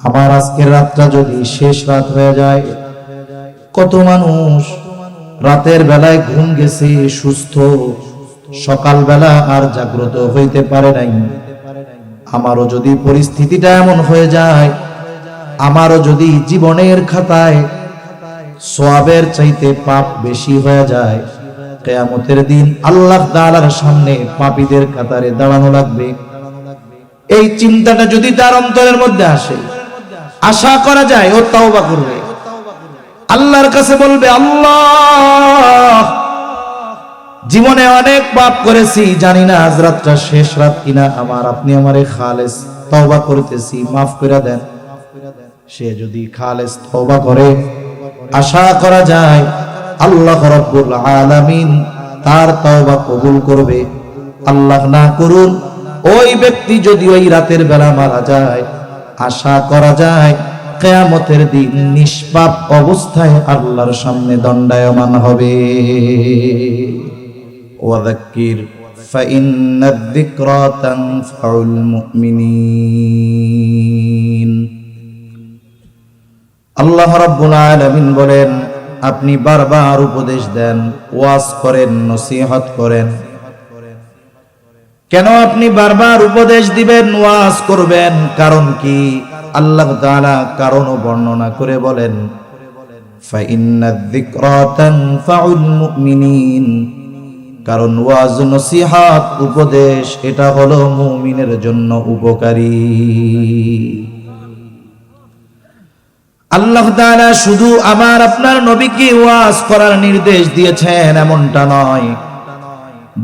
আমার আজকের রাতটা যদি শেষ রাত হয়ে যায়, কত মানুষ রাতের বেলায় ঘুম গেছে সুস্থ, সকালবেলা আর জাগ্রত হইতে পারে নাই। আমারও যদি পরিস্থিতিটা এমন হয়ে যায়, আমারও যদি জীবনের খাতায় সওয়াবের চাইতে পাপ বেশি হয়ে যায়, কিয়ামতের দিন আল্লাহ তাআলার সামনে পাপীদের কাতারে দাঁড়ানো লাগবে। এই চিন্তাটা যদি তার অন্তরের মধ্যে আসে, আশা করা যায় ও তাওবা করবে, আল্লাহর কাছে বলবে, আল্লাহ জীবনে অনেক পাপ করেছি, জানি না আজ রাতটা শেষ রাত কিনা, আপনি আমারে খালেস তওবা করতেছি, মাফ করে দেন। সে যদি খালেস তওবা করে, আশা করা যায় আল্লাহ রাব্বুল আলামিন তার তওবা কবুল করবে। আল্লাহ না করুন, ওই ব্যক্তি যদি ওই রাতের বেলা মারা যায়, আশা করা যায় কিয়ামতের দিন নিষ্পাপ অবস্থায় আল্লাহর সামনে দণ্ডায়মান হবে। ওয়াযাক্কির ফাইন্নাদ যিকরা তানফাউল মুমিনিন। আল্লাহ রাব্বুল আলামিন বলেন, আপনি বারবার উপদেশ দেন, ওয়াজ করেন, নসিহত করেন। কেন আপনি বারবার উপদেশ দিবেন, ওয়াজ করবেন? কারণ কি? আল্লাহ তাআলা কারণ বর্ণনা করে বলেন, ফাইন্নাদ যিকরা তানফাউল মুমিনিন। কারণ ওয়াজ, নসিহত, উপদেশ এটা হলো মুমিনের জন্য উপকারী। আল্লাহ তাআলা শুধু আমার আপনার নবীকে ওয়াজ করার নির্দেশ দিয়েছেন এমনটা নয়,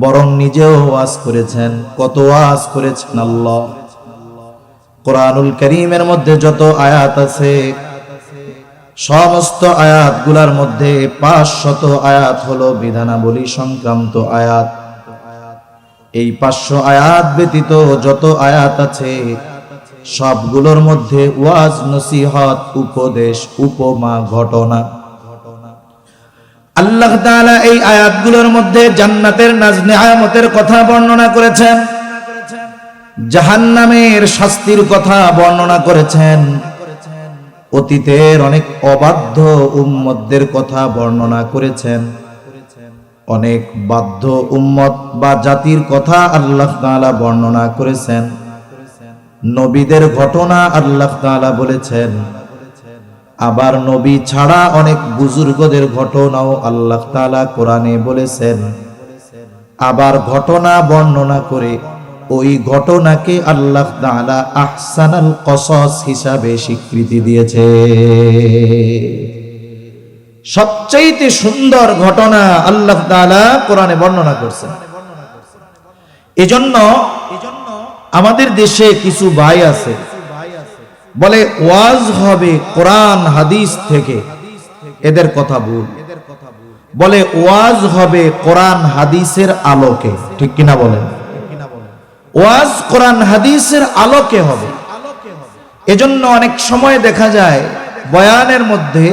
বরং নিজেও ওয়াজ করেছেন। কত ওয়াজ করেছেন আল্লাহ! কোরআনুল কারীমের মধ্যে যত আয়াত আছে, সমস্ত আয়াতগুলোর মধ্যে 500 আয়াত হলো বিধানাবলী সংক্রান্ত আয়াত। এই 500 আয়াত ব্যতীত যত আয়াত আছে সবগুলোর মধ্যে ওয়াজ, নসিহত, উপদেশ, উপমা, ঘটনা। আল্লাহ তাআলা এই আয়াতগুলোর মধ্যে জান্নাতের নাজ নেয়ামতের কথা বর্ণনা করেছেন, জাহান্নামের শাস্তির কথা বর্ণনা করেছেন, অতীতের অনেক অবাধ্য উম্মতদের কথা বর্ণনা করেছেন, অনেক বাধ্য উম্মত বা জাতির কথা আল্লাহ তাআলা বর্ণনা করেছেন, নবীদের ঘটনা আল্লাহ তাআলা বলেছেন, আবার নবী ছাড়া অনেক বুজুর্গদের ঘটনাও আল্লাহ তাআলা কোরআনে বলেছেন। আবার ঘটনা বর্ণনা করে ওই ঘটনাকে আল্লাহ তাআলা আহসানুল কসস হিসাবে স্বীকৃতি দিয়েছে। সবচেয়ে সুন্দর ঘটনা আল্লাহ তাআলা কোরআনে বর্ণনা করেছেন। এজন্য আমাদের দেশে কিছু ভাই আছে, বলে ওয়াজ হবে কোরআন হাদিস থেকে, এদের কথা ভুল। বলে ওয়াজ হবে কোরআন হাদিসের আলোকে, ঠিক কিনা বলেন? ওয়াজ কোরআন হাদিসের আলোকে হবে। এজন্য অনেক সময় দেখা যায় বয়ানের মধ্যে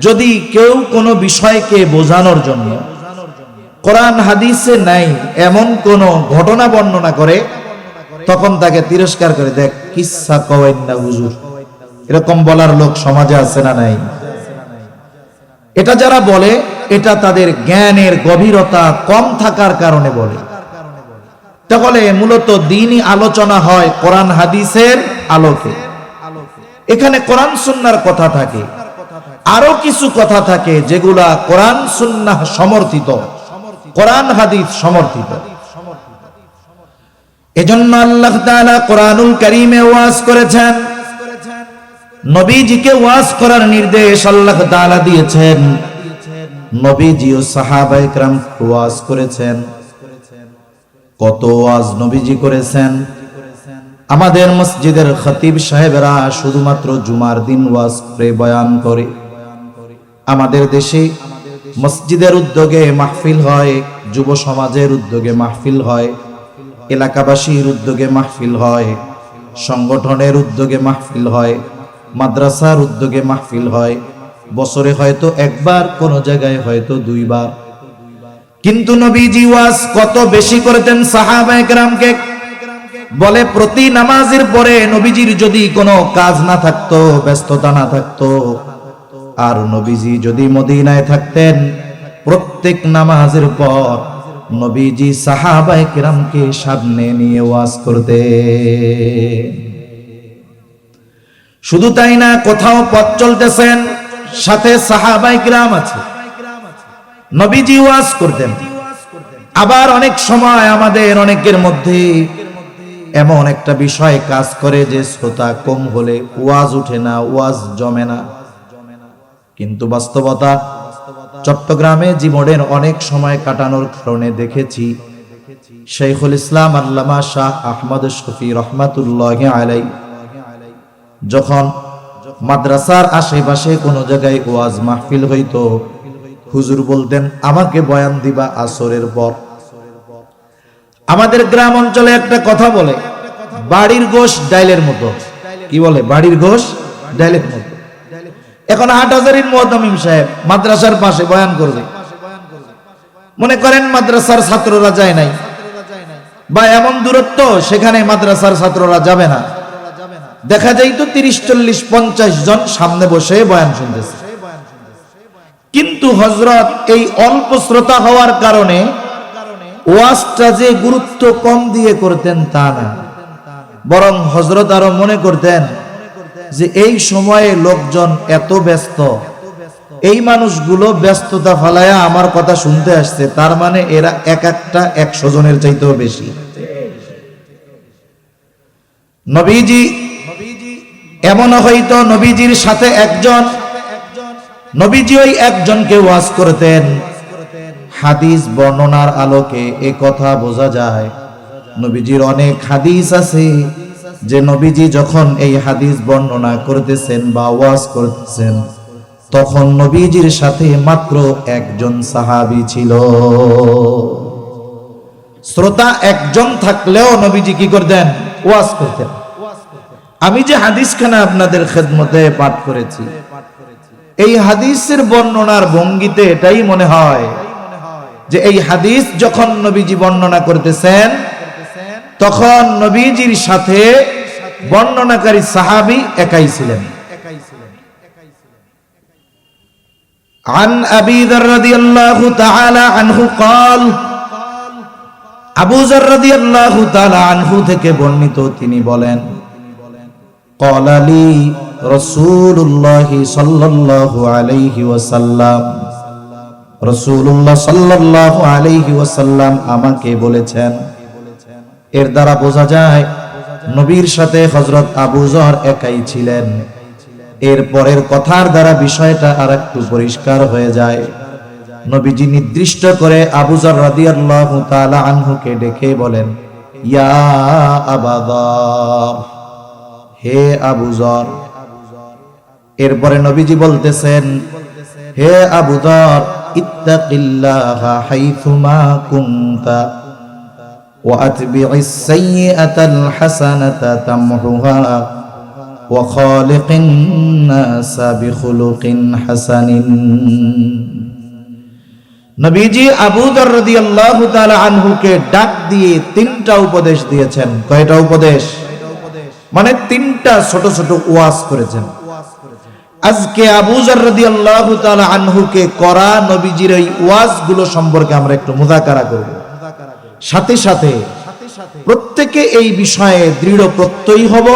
যদি কেউ কোনো বিষয়কে বোঝানোর জন্য কোরআন হাদিসে নাই এমন কোন ঘটনা বর্ণনা করে, তখন তাকে তিরস্কার করে, দেখ কিসসা কওয়েন না হুজুর। এরকম বলার লোক সমাজে আছে না নাই? এটা যারা বলে, এটা তাদের জ্ঞানের গভীরতা কম থাকার কারণে বলে। তাহলে মূলত দ্বীনি আলোচনা হয় কোরআন হাদিসের আলোকে। এখানে কোরআন সুন্নাহর কথা থাকে, আরো কিছু কথা থাকে যেগুলা কোরআন সুন্নাহ সমর্থিত, কোরআন হাদিস সমর্থিত। এজন্য আল্লাহ তাআলা কোরআনুল কারীমে ওয়াজ করেছেন, নবীজিকে ওয়াজ করার নির্দেশ আল্লাহ তাআলা দিয়েছেন। নবীজি ও সাহাবায়ে কেরাম ওয়াজ করেছেন। কত ওয়াজ নবীজি করেছেন। আমাদের মসজিদের খতিব সাহেবরা শুধুমাত্র জুমার দিন ওয়াজ করে বয়ান করে। আমাদের দেশে মসজিদের উদ্যোগে মাহফিল হয়, যুব সমাজের উদ্যোগে মাহফিল হয়, এলাকাবাসীর উদ্যোগে মাহফিল হয়, সংগঠনের উদ্যোগে মাহফিল হয়, মাদ্রাসার উদ্যোগে মাহফিল হয়। বছরে হয়তো একবার, কোন জায়গায় হয়তো 2 বার। কিন্তু নবীজি ওয়াজ কত বেশি করতেন সাহাবায়ে কেরামকে। বলে প্রতি নামাজের পরে নবীজির যদি কোনো কাজ না থাকতো, ব্যস্ততা না থাকতো, আর নবীজি যদি মদিনায় থাকতেন, প্রত্যেক নামাজের পর নবীজি সাহাবায়ে কেরামকে সামনে নিয়ে ওয়াজ করতেন। শুধু তাই না, কোথাও পথ চলতেছেন, সাথে সাহাবায়ে কেরাম আছে, নবীজি ওয়াজ করতেন। আবার অনেক সময় আমাদের অনেকের মধ্যে এমন একটা বিষয় কাজ করে যে শ্রোতা কম হলে ওয়াজ উঠে না, ওয়াজ জমে না। কিন্তু বাস্তবতা, চট্টগ্রামে জীবনের অনেক সময় কাটানোর কারণে দেখেছি শাইখুল ইসলাম আল্লামা শাহ আহমদ শফি রহমাতুল্লাহি আলাইহি যখন মাদ্রাসার আশেপাশে কোনো জায়গায় ওয়াজ মাহফিল হইতো, হুজুর বলতেন আমাকে বয়ান দিবা আসরের পর। আমাদের গ্রাম অঞ্চলে একটা কথা বলে, বাড়ির গোশ ডাইলের মতো। কি বলে? বাড়ির গোশ ডাইলের মতো। এখন হাটহাজারীর মুহতামিম সাহেব মাদ্রাসার পাশে বয়ান করবে, মনে করেন মাদ্রাসার ছাত্ররা যায় নাই, বা এমন দূরত্ব সেখানে মাদ্রাসার ছাত্ররা যাবে না, দেখা যায় তো 30, 40, 50 জন সামনে বসে বয়ান শুনতেছে। কিন্তু হযরত এই অল্প শ্রোতা হওয়ার কারণে ওয়াজটা যে গুরুত্ব কম দিয়ে করতেন তা না, বরং হযরত আরো মনে করতেন যে এই সময়ে লোকজন এত ব্যস্ত, এই মানুষগুলো ব্যস্ততা ফালায়া আমার কথা শুনতে আসছে, তার মানে এরা এক একটা 100 জনের চাইতেও বেশি। নবীজি এমন হয়তো নবীজির সাথে একজন, নবীজি ওই একজনকে ওয়াজ করতেন। হাদিস বর্ণনার আলোকে এ কথা বোঝা যায়, নবীজির অনেক হাদিস আছে যে নবীজি যখন এই হাদিস বর্ণনা করতেছেন বা ওয়াজ করতেছেন, তখন নবীজির সাথে মাত্র একজন সাহাবী ছিল। শ্রোতা একজন থাকলেও নবীজি কি করতেন? ওয়াজ করতেন। আমি যে হাদিসখানা আপনাদের খেদমতে পাঠ করেছি, এই হাদিসের বর্ণনার ভঙ্গিতে এটাই মনে হয় যে এই হাদিস যখন নবীজি বর্ণনা করতেছেন, তখন নবীজির সাথে বর্ণনাকারী সাহাবী একাই ছিলেন। عن أبي ذر رضي الله تعالى عنه قال, আবু যর রাদিয়াল্লাহু তাআলা আনহু থেকে বর্ণিত, তিনি বলেন, قال لي رسول الله صلى الله عليه وسلم, রাসূলুল্লাহ সাল্লাল্লাহু আলাইহি ওয়াসাল্লাম আমাকে বলেছেন। এর দ্বারা বোঝা যায় নবীর সাথে হযরত আবু যর একাই ছিলেন। এর পরের কথার দ্বারা বিষয়টা আরেকটু পরিষ্কার হয়ে যায়। নবীজি নির্দিষ্ট করে আবু যর রাদিয়াল্লাহু তাআলা আনহুকে ডেকে বলেন, ইয়া আবা যর, হে আবু যর। এরপরে নবীজি বলতেছেন, হে আবু যর, ইত্তাকিল্লাহা হাইথুমা কুনতা ওয়া আতবি'is সাইয়্যাতাল হাসানাতা তামহুহা ওয়া খালিকিন নাসা বিখুলুকিন হাসানিন। নবীজি আবু যর রাদিয়াল্লাহু তাআলা আনহুকে ডাক দিয়ে 3টা উপদেশ দিয়েছেন। কয়টা উপদেশ? মানে 3টা ছোট ছোট ওয়াজ করেছেন। আজকে আবু যর রাদিয়াল্লাহু তাআলা আনহুকে করা নবীজির এই ওয়াজগুলো সম্পর্কে আমরা একটু মুযাকারা করব। সাথে সাথে প্রত্যেকে এই বিষয়ে দৃঢ় প্রত্যয়ী হব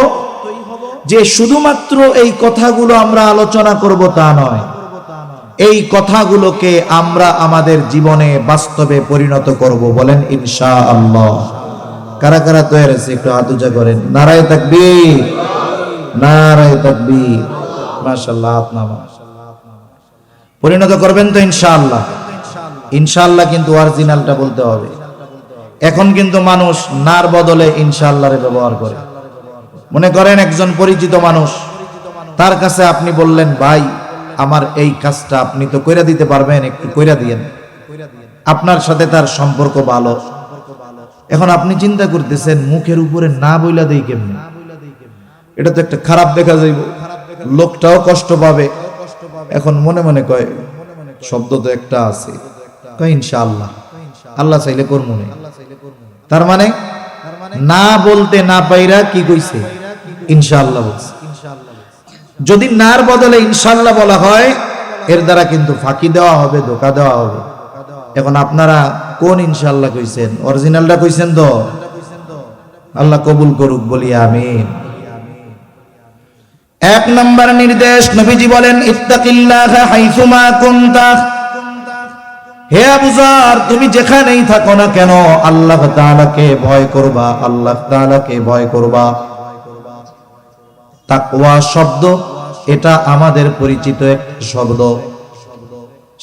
যে শুধুমাত্র এই কথাগুলো আমরা আলোচনা করব তা নয়, এই কথাগুলোকে আমরা আমাদের জীবনে বাস্তবে পরিণত করব। বলেন ইনশাআল্লাহ। কারা কারা তৈরি আছে একটু হাত উঁচা করেন। নারায়ে তাকবীর, নারায়ে তাকবীর। মাশাআল্লাহ, হাত নামা। পরিণত করবেন তো ইনশাআল্লাহ? ইনশাআল্লাহ কিন্তু অরিজিনালটা বলতে হবে। এখন কিন্তু মানুষ নার বদলে ইনশাআল্লাহর ব্যবহার করে। মনে করেন একজন পরিচিত মানুষ, তার কাছে আপনি বললেন, ভাই আমার এই কাজটা আপনি তো কইরা দিতে পারবেন, একটু কইরা দিয়েন। আপনার সাথে তার সম্পর্ক ভালো। এখন আপনি চিন্তা করতেছেন মুখের উপরে না বইলা দেই কেমনে, এটা তো একটা খারাপ দেখা যাইব, লোকটাও কষ্ট পাবে। এখন মনে মনে কয় শব্দ তো একটা আছে, কয় ইনশাআল্লাহ, আল্লাহ চাইলে করব না। তার মানে না বলতে না পাইরা কি কইছে ইনশাআল্লাহ বলছে। যদি নার বদলে ইনশাআল্লাহ বলা হয় এর দ্বারা কিন্তু ফাঁকি দেওয়া হবে, ধোঁকা দেওয়া হবে। এখন আপনারা কোন ইনশাআল্লাহ কইছেন? অরিজিনালটা কইছেন তো? আল্লাহ কবুল করুক, বলি আমিন। এক নম্বর নির্দেশ, নবীজি বলেন ইত্তাকিল্লাহা হাইসুমা কুনতা। হে আবু যর, তুমি যেখানেই থাকো না কেন আল্লাহ তাআলাকে ভয় করবা, আল্লাহ তাআলাকে ভয় করবা। তাকওয়া শব্দ এটা আমাদের পরিচিত এক শব্দ।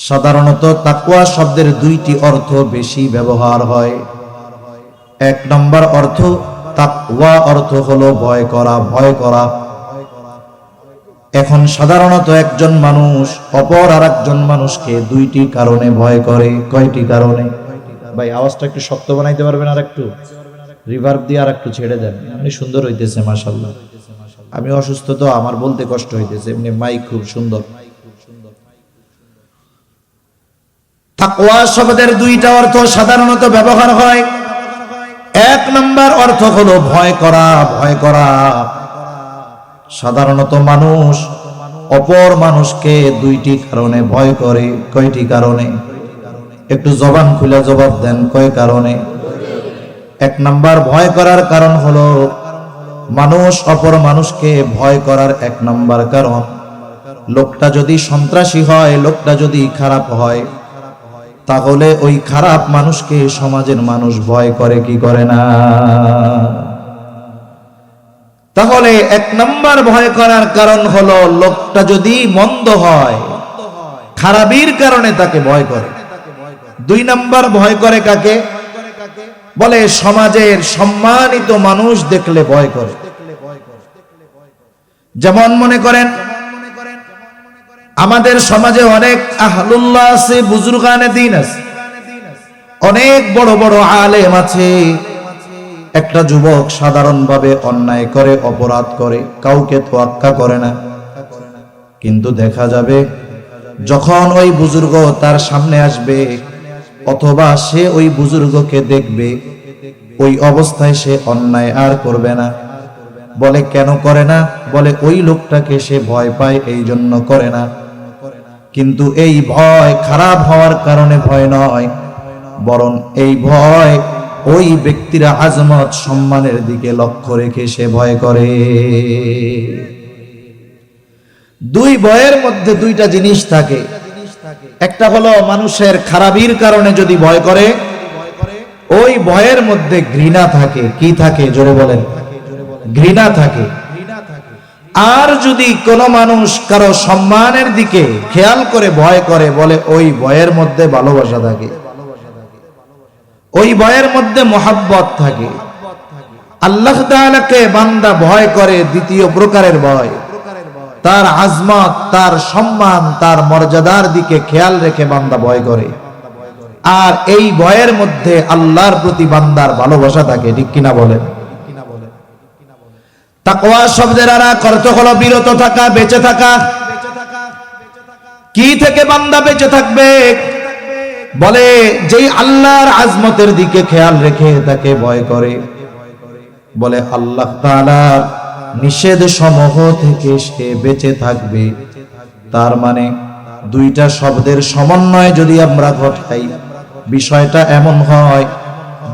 সাধারণত তাকওয়া শব্দের দুইটি অর্থ বেশি ব্যবহার হয়। এক নম্বর অর্থ, তাকওয়া অর্থ হলো ভয় করা, ভয় করা। এখন সাধারণত একজন মানুষ অপর আরেকজন মানুষকে দুইটি কারণে ভয় করে। কয়টি কারণে? ভাই আওয়াজটা একটু শক্ত বানাইতে পারবেন? আর একটু রিভার্ব দিয়ে আর একটু ছেড়ে দেন। এমনি সুন্দর হইতেছে মাশাআল্লাহ। আমি অসুস্থ তো, আমার বলতে কষ্ট হইতেছে, এমনি মাইক খুব সুন্দর। তাকওয়া শব্দের দুইটা অর্থ সাধারণত ব্যবহার হয়। এক নম্বর অর্থ হলো ভয় করা, ভয় করা। সাধারণত মানুষ অপর মানুষকে দুইটি কারণে ভয় করে। কয়টি কারণে? একটু জবান খুলে জবাব দেন, কয় কারণে? এক নাম্বার ভয় করার কারণ হলো, মানুষ অপর মানুষকে ভয় করার এক নাম্বার কারণ, লোকটা যদি সন্ত্রাসী হয়, লোকটা যদি খারাপ হয়, তাহলে ওই খারাপ মানুষকে সমাজের মানুষ ভয় করে কি করে না? তাহলে এক নাম্বার ভয় করার কারণ হলো, লোকটা যদি মন্দ হয়, খারাপির কারণে তাকে ভয় করে। দুই নাম্বার ভয় করে কাকে? বলে সমাজের সম্মানিত মানুষ দেখলে ভয় করে। যেমন মনে করেন আমাদের সমাজে অনেক আহলুল্লাহ আছে, বুজুর্গানে দ্বীন আছে, অনেক বড় বড় আলেম আছে। একটা যুবক সাধারণভাবে অন্যায় করে, অপরাধ করে, কাউকে তোয়াক্কা করে না, কিন্তু দেখা যাবে যখন ওই বুজুর্গ তার সামনে আসবে অথবা সে ওই বুজুর্গকে দেখবে, ওই অবস্থায় সে অন্যায় আর করবে না। বলে কেন করে না? বলে ওই লোকটাকে সে ভয় পায়, এই জন্য করে না। কিন্তু এই ভয় খারাপ হওয়ার কারণে ভয় নয়, বরং এই ভয় ওই ব্যক্তির আজমত, সম্মানের দিকে লক্ষ্য রেখে সে ভয় করে। দুই ভয়ের মধ্যে দুইটা জিনিস থাকে। একটা হলো মানুষের খারাপির কারণে যদি ভয় করে, ওই ভয়ের মধ্যে ঘৃণা থাকে। কি থাকে? জোরে বলেন। ঘৃণা থাকে। আর যদি কোনো মানুষ কারো সম্মানের দিকে খেয়াল করে ভয় করে, বলে ওই ভয়ের মধ্যে ভালোবাসা থাকে, ওই ভয়ের মধ্যে মোহাব্বত থাকে। আল্লাহ তাআলাকে বান্দা ভয় করে দ্বিতীয় প্রকারের ভয়, তার আজমত, তার সম্মান, তার মর্যাদার দিকে খেয়াল রেখে বান্দা ভয় করে। আর এই ভয়ের মধ্যে আল্লাহর প্রতি বান্দার ভালোবাসা থাকে। ঠিক কিনা বলেন? তাকওয়া শব্দের অর্থ হলো বিরত থাকা, বেঁচে থাকা। কি থেকে বান্দা বেঁচে থাকবে? বলে যেই আল্লাহর আজমতের দিকে খেয়াল রেখে তাকে ভয় করে, বলে আল্লাহ তাআলার নিষেধ সমূহ থেকে সে বেঁচে থাকবে। তার মানে দুইটা শব্দের সমন্বয় যদি আমরা ঘটাই, বিষয়টা এমন হয়,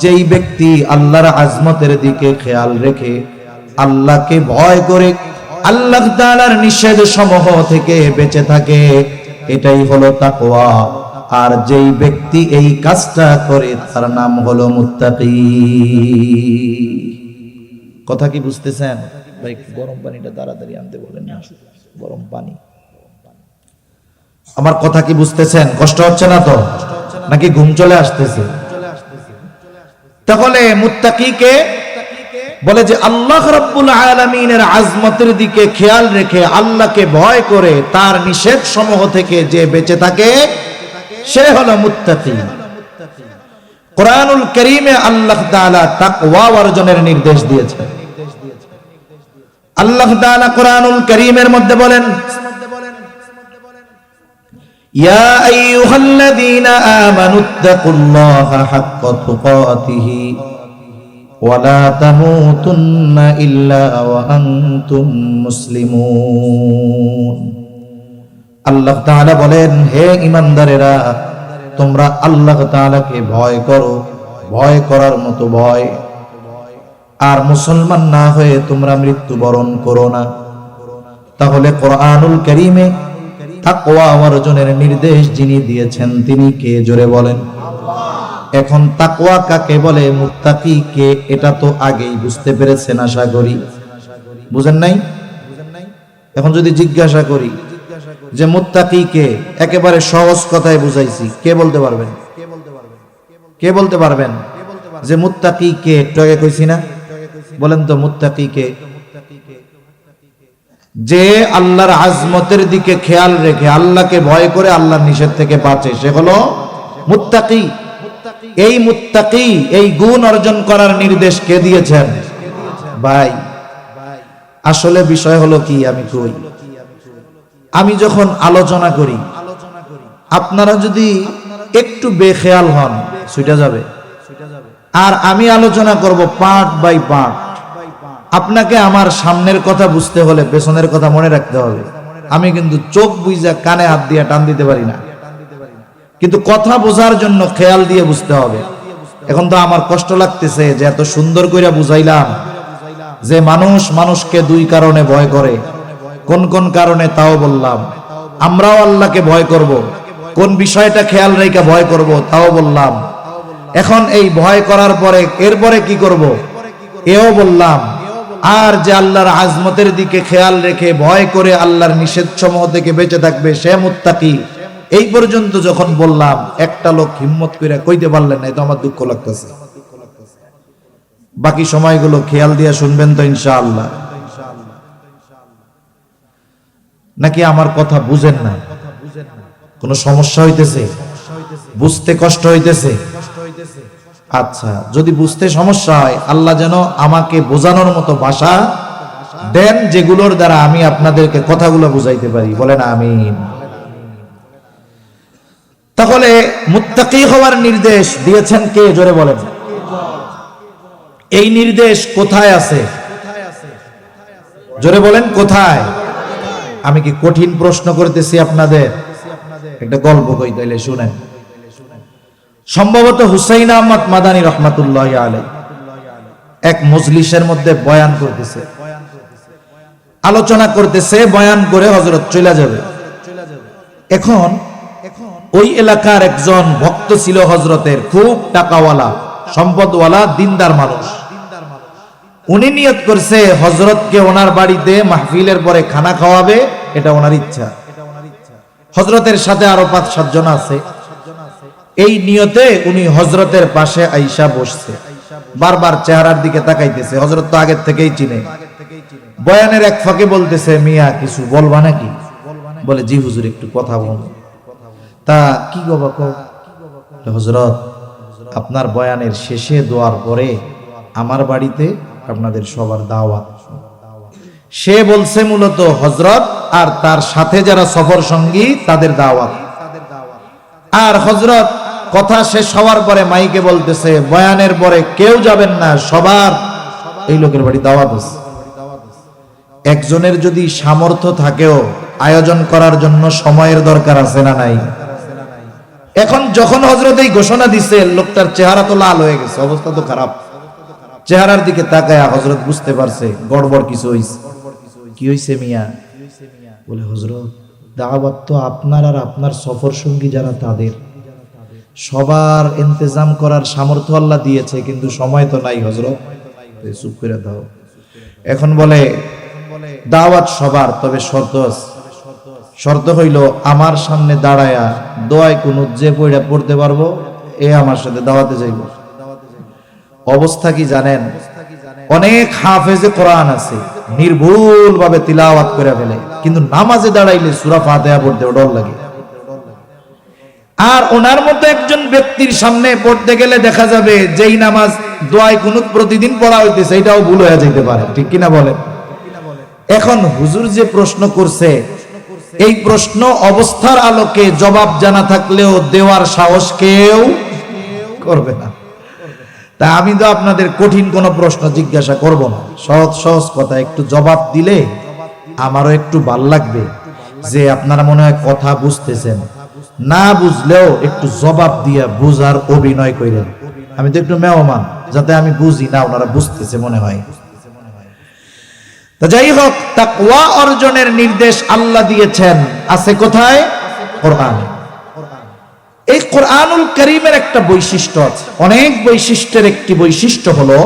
যেই ব্যক্তি আল্লাহর আজমতের দিকে খেয়াল রেখে আল্লাহকে ভয় করে আল্লাহ তাআলার নিষেধ সমূহ থেকে বেঁচে থাকে, এটাই হলো তাকওয়া। আর যেই ব্যক্তি এই কাজটা করে তার নাম হলো মুত্তাকি। কথা কি বুঝতেছেন? ভাই গরম পানিটা তাড়াতাড়ি আনতে বলেন না, গরম পানি। আমার কথা কি বুঝতেছেন? কষ্ট হচ্ছে না তো? নাকি ঘুম চলে আসতেছে? তাহলে মুত্তাকিকে বলে যে আল্লাহ রাব্বুল আলামিনের আজমতের দিকে খেয়াল রেখে আল্লাহকে ভয় করে তার নিষেধ সমূহ থেকে যে বেঁচে থাকে, সে হলো মুত্তাকি। কোরআনুল কারীমে আল্লাহ তাআলা তাকওয়া অর্জনের নির্দেশ দিয়েছেন। আল্লাহ তাআলা কোরআনুল কারীমের মধ্যে বলেন, ইয়া আইয়ুহাল্লাযীনা আমানুত্তাকুল্লাহা হাক্কা তুকাতিহি ওয়ালা তামুতুন্না ইল্লা ওয়া আনতুম মুসলিমুন। আল্লাহ তাআলা বলেন, হে ঈমানদারেরা, তোমরা আল্লাহ তাআলাকে ভয় করো, ভয় করার মতো ভয়, আর মুসলমান না হয়ে তোমরা মৃত্যুবরণ করো না। তাহলে কোরআনুল কারীমে তাকওয়া অর্জনের নির্দেশ যিনি দিয়েছেন তিনি কে? জোরে বলেন। এখন তাকওয়া কাকে বলে, মুত্তাকি কে, এটা তো আগেই বুঝতে পেরেছেন আশা করি। বুঝেন নাই? এখন যদি জিজ্ঞাসা করি যে মুত্তাকি কে, একেবারে সহজ কথায় বুঝাইছি, কে বলতে পারবেন? কে বলতে পারবেন যে মুত্তাকি কে? একটু আগে কইছি না? বলেন তো মুত্তাকি কে? যে আল্লাহর আজমতের দিকে খেয়াল রেখে আল্লাহকে ভয় করে আল্লাহর নিষেধ থেকে বাঁচে, সে হলো মুত্তাকি। এই মুত্তাকি, এই গুণ অর্জন করার নির্দেশ কে দিয়েছেন? ভাই আসলে বিষয় হলো কি, আমি কই, আমি যখন আলোচনা করি আপনারা যদি একটু বেখেয়াল হন ছুটে যাবে। আর আমি আলোচনা করব পার্ট বাই পার্ট। আপনাকে আমার সামনের কথা বুঝতে হলে পেছনের কথা মনে রাখতে হবে। আমি কিন্তু চোখ বুঝা কানে হাত দিয়ে টান দিতে পারি না, কিন্তু কথা বোঝার জন্য খেয়াল দিয়ে বুঝতে হবে। এখন তো আমার কষ্ট লাগতেছে যে এত সুন্দর করে বুঝাইলাম যে মানুষ মানুষকে দুই কারণে ভয় করে, কোন কোন কারণে তাও বললাম। আমরাও আল্লাহকে ভয় করব, কোন বিষয়টা খেয়াল রেখে ভয় করব তাও বললাম। এখন এই ভয় করার পরে এরপরে কি করব এও বললাম। আর যে আল্লাহর আজমতের দিকে খেয়াল রেখে ভয় করে আল্লাহর নিষেধসমূহ থেকে বেঁচে থাকবে সে মুত্তাকি, এই পর্যন্ত যখন বললাম একটা লোক হিম্মত করে কইতে পারলেন না, এটা আমার দুঃখ লাগতেছে। বাকি সময়গুলো খেয়াল দিয়ে শুনবেন তো ইনশাআল্লাহ। নাকি আমার কথা বুঝেন না? কোনো সমস্যা হইতেছে? বুঝতে কষ্ট হইতেছে? আচ্ছা, যদি বুঝতে সমস্যা হয় আল্লাহ যেন আমাকে বোঝানোর মতো ভাষা দেন যেগুলোর দ্বারা আমি আপনাদেরকে কথাগুলো বুঝাইতে পারি। বলেন আমিন। তাহলে মুত্তাকি হওয়ার নির্দেশ দিয়েছেন কে? জোরে বলেন। এই নির্দেশ কোথায় আছে? জোরে বলেন কোথায়? আমি কি কঠিন প্রশ্ন করতেছি আপনাদের? একটা গল্প কই তাইলে শুনেন। সম্ভবত হুসাইন আহমদ মাদানী রহমাতুল্লাহি আলাইহি এক মজলিসের মধ্যে বয়ান করতেছে, আলোচনা করতেছে, বয়ান করে হযরত চলে যাবে। এখন ওই এলাকার একজন ভক্ত ছিল হযরতের, খুব টাকাওয়ালা, সম্পদওয়ালা, দিনদার মানুষ। উনি নিয়ত করছে হযরতকে ওনার বাড়িতে মাহফিলের পরে খানা খাওয়াবে, এটা ওনার ইচ্ছা। হযরতের সাথে আরো 5-7 জন আছে। এই নিয়তে উনি হযরতের পাশে আইসা বসছে, বারবার চেহারার দিকে তাকাইতেছে। হযরত তো আগের থেকেই চিনে। বয়ানের এক ফাঁকে বলতেছে, মিয়া কিছু বলবা নাকি? বলে, জি হুজুর একটু কথা বল। তা কি গো বাবা? হযরত আপনার বয়ানের শেষে দোয়ার পরে আমার বাড়িতে আপনাদের সবার দাওয়াত। সে বলছে মূলত হযরত আর তার সাথে যারা সফর সঙ্গী তাদের দাওয়াত। আর হযরত কথা শেষ হওয়ার পরে মাইকে বলতেছে, বয়ানের পরে কেউ যাবেন না, সবার এই লোকের বাড়ি দাওয়াত আছে। একজনের যদি সামর্থ্য থাকেও আয়োজন করার জন্য সময়ের দরকার আছে না নাই? এখন যখন হযরত এই ঘোষণা দিছে, লোকটার চেহারা তো লাল হয়ে গেছে, অবস্থা তো খারাপ। চেহারার দিকে তাকায়া হযরত বুঝতে পারছে গড়বড় কিছু হইছে। কি হইছে মিয়া? বলে, হযরত দাওয়াত তো আপনার আর আপনার সফর সঙ্গী যারা তাদের সবার ইন্তজাম করার সামর্থ্য আল্লাহ দিয়েছে, কিন্তু সময় তো নাই হযরত। চুপ করে দাও। এখন বলে দাওয়াত সবার, তবে শর্ত আছে। শর্ত হইল আমার সামনে দাঁড়ায়া দোয়ায় কুনুত যে পড়া পড়তে পারবো এ আমার সাথে দাওয়াতে যাইব। অবস্থা কি জানেন? অনেক হাফেজে কোরআন আছে, নির্ভুল ভাবে তিলাওয়াত করে ফেলে, কিন্তু নামাজে দাঁড়াইলে সূরা ফাতিহা পড়তে ডর লাগে। আর ওনার মতো একজন ব্যক্তির সামনে পড়তে গেলে দেখা যাবে যেই নামাজ দোয়ায় কুনুত প্রতিদিন পড়া হইতেছে এটাও ভুল হয়ে যেতে পারে, ঠিক কিনা বলেন? এখন হুজুর যে প্রশ্ন করছে, এই প্রশ্ন অবস্থার আলোকে জবাব জানা থাকলেও দেওয়ার সাহস কেউ করবে না। তা আমি তো আপনাদের কঠিন কোনো প্রশ্ন জিজ্ঞাসা করব না, সহজ সহজ কথা একটু জবাব দিলে আমারও একটু ভাল লাগবে যে আপনারা মনে হয় কথা বুঝতেছেন, না বুঝলেও একটু জবাব দিয়া বুঝার অভিনয় করেন। আমি তো একটু মেহমান, যাতে আমি বুঝি না ওনারা বুঝতেছে মনে হয়। তো যাই হোক, তাকওয়া অর্জনের নির্দেশ আল্লাহ দিয়েছেন আছে কোথায়? কোরআনে। এই কোরআনুল কারীমের একটা বৈশিষ্ট্য আছে, অনেক বৈশিষ্ট্যের একটি বৈশিষ্ট্য হলো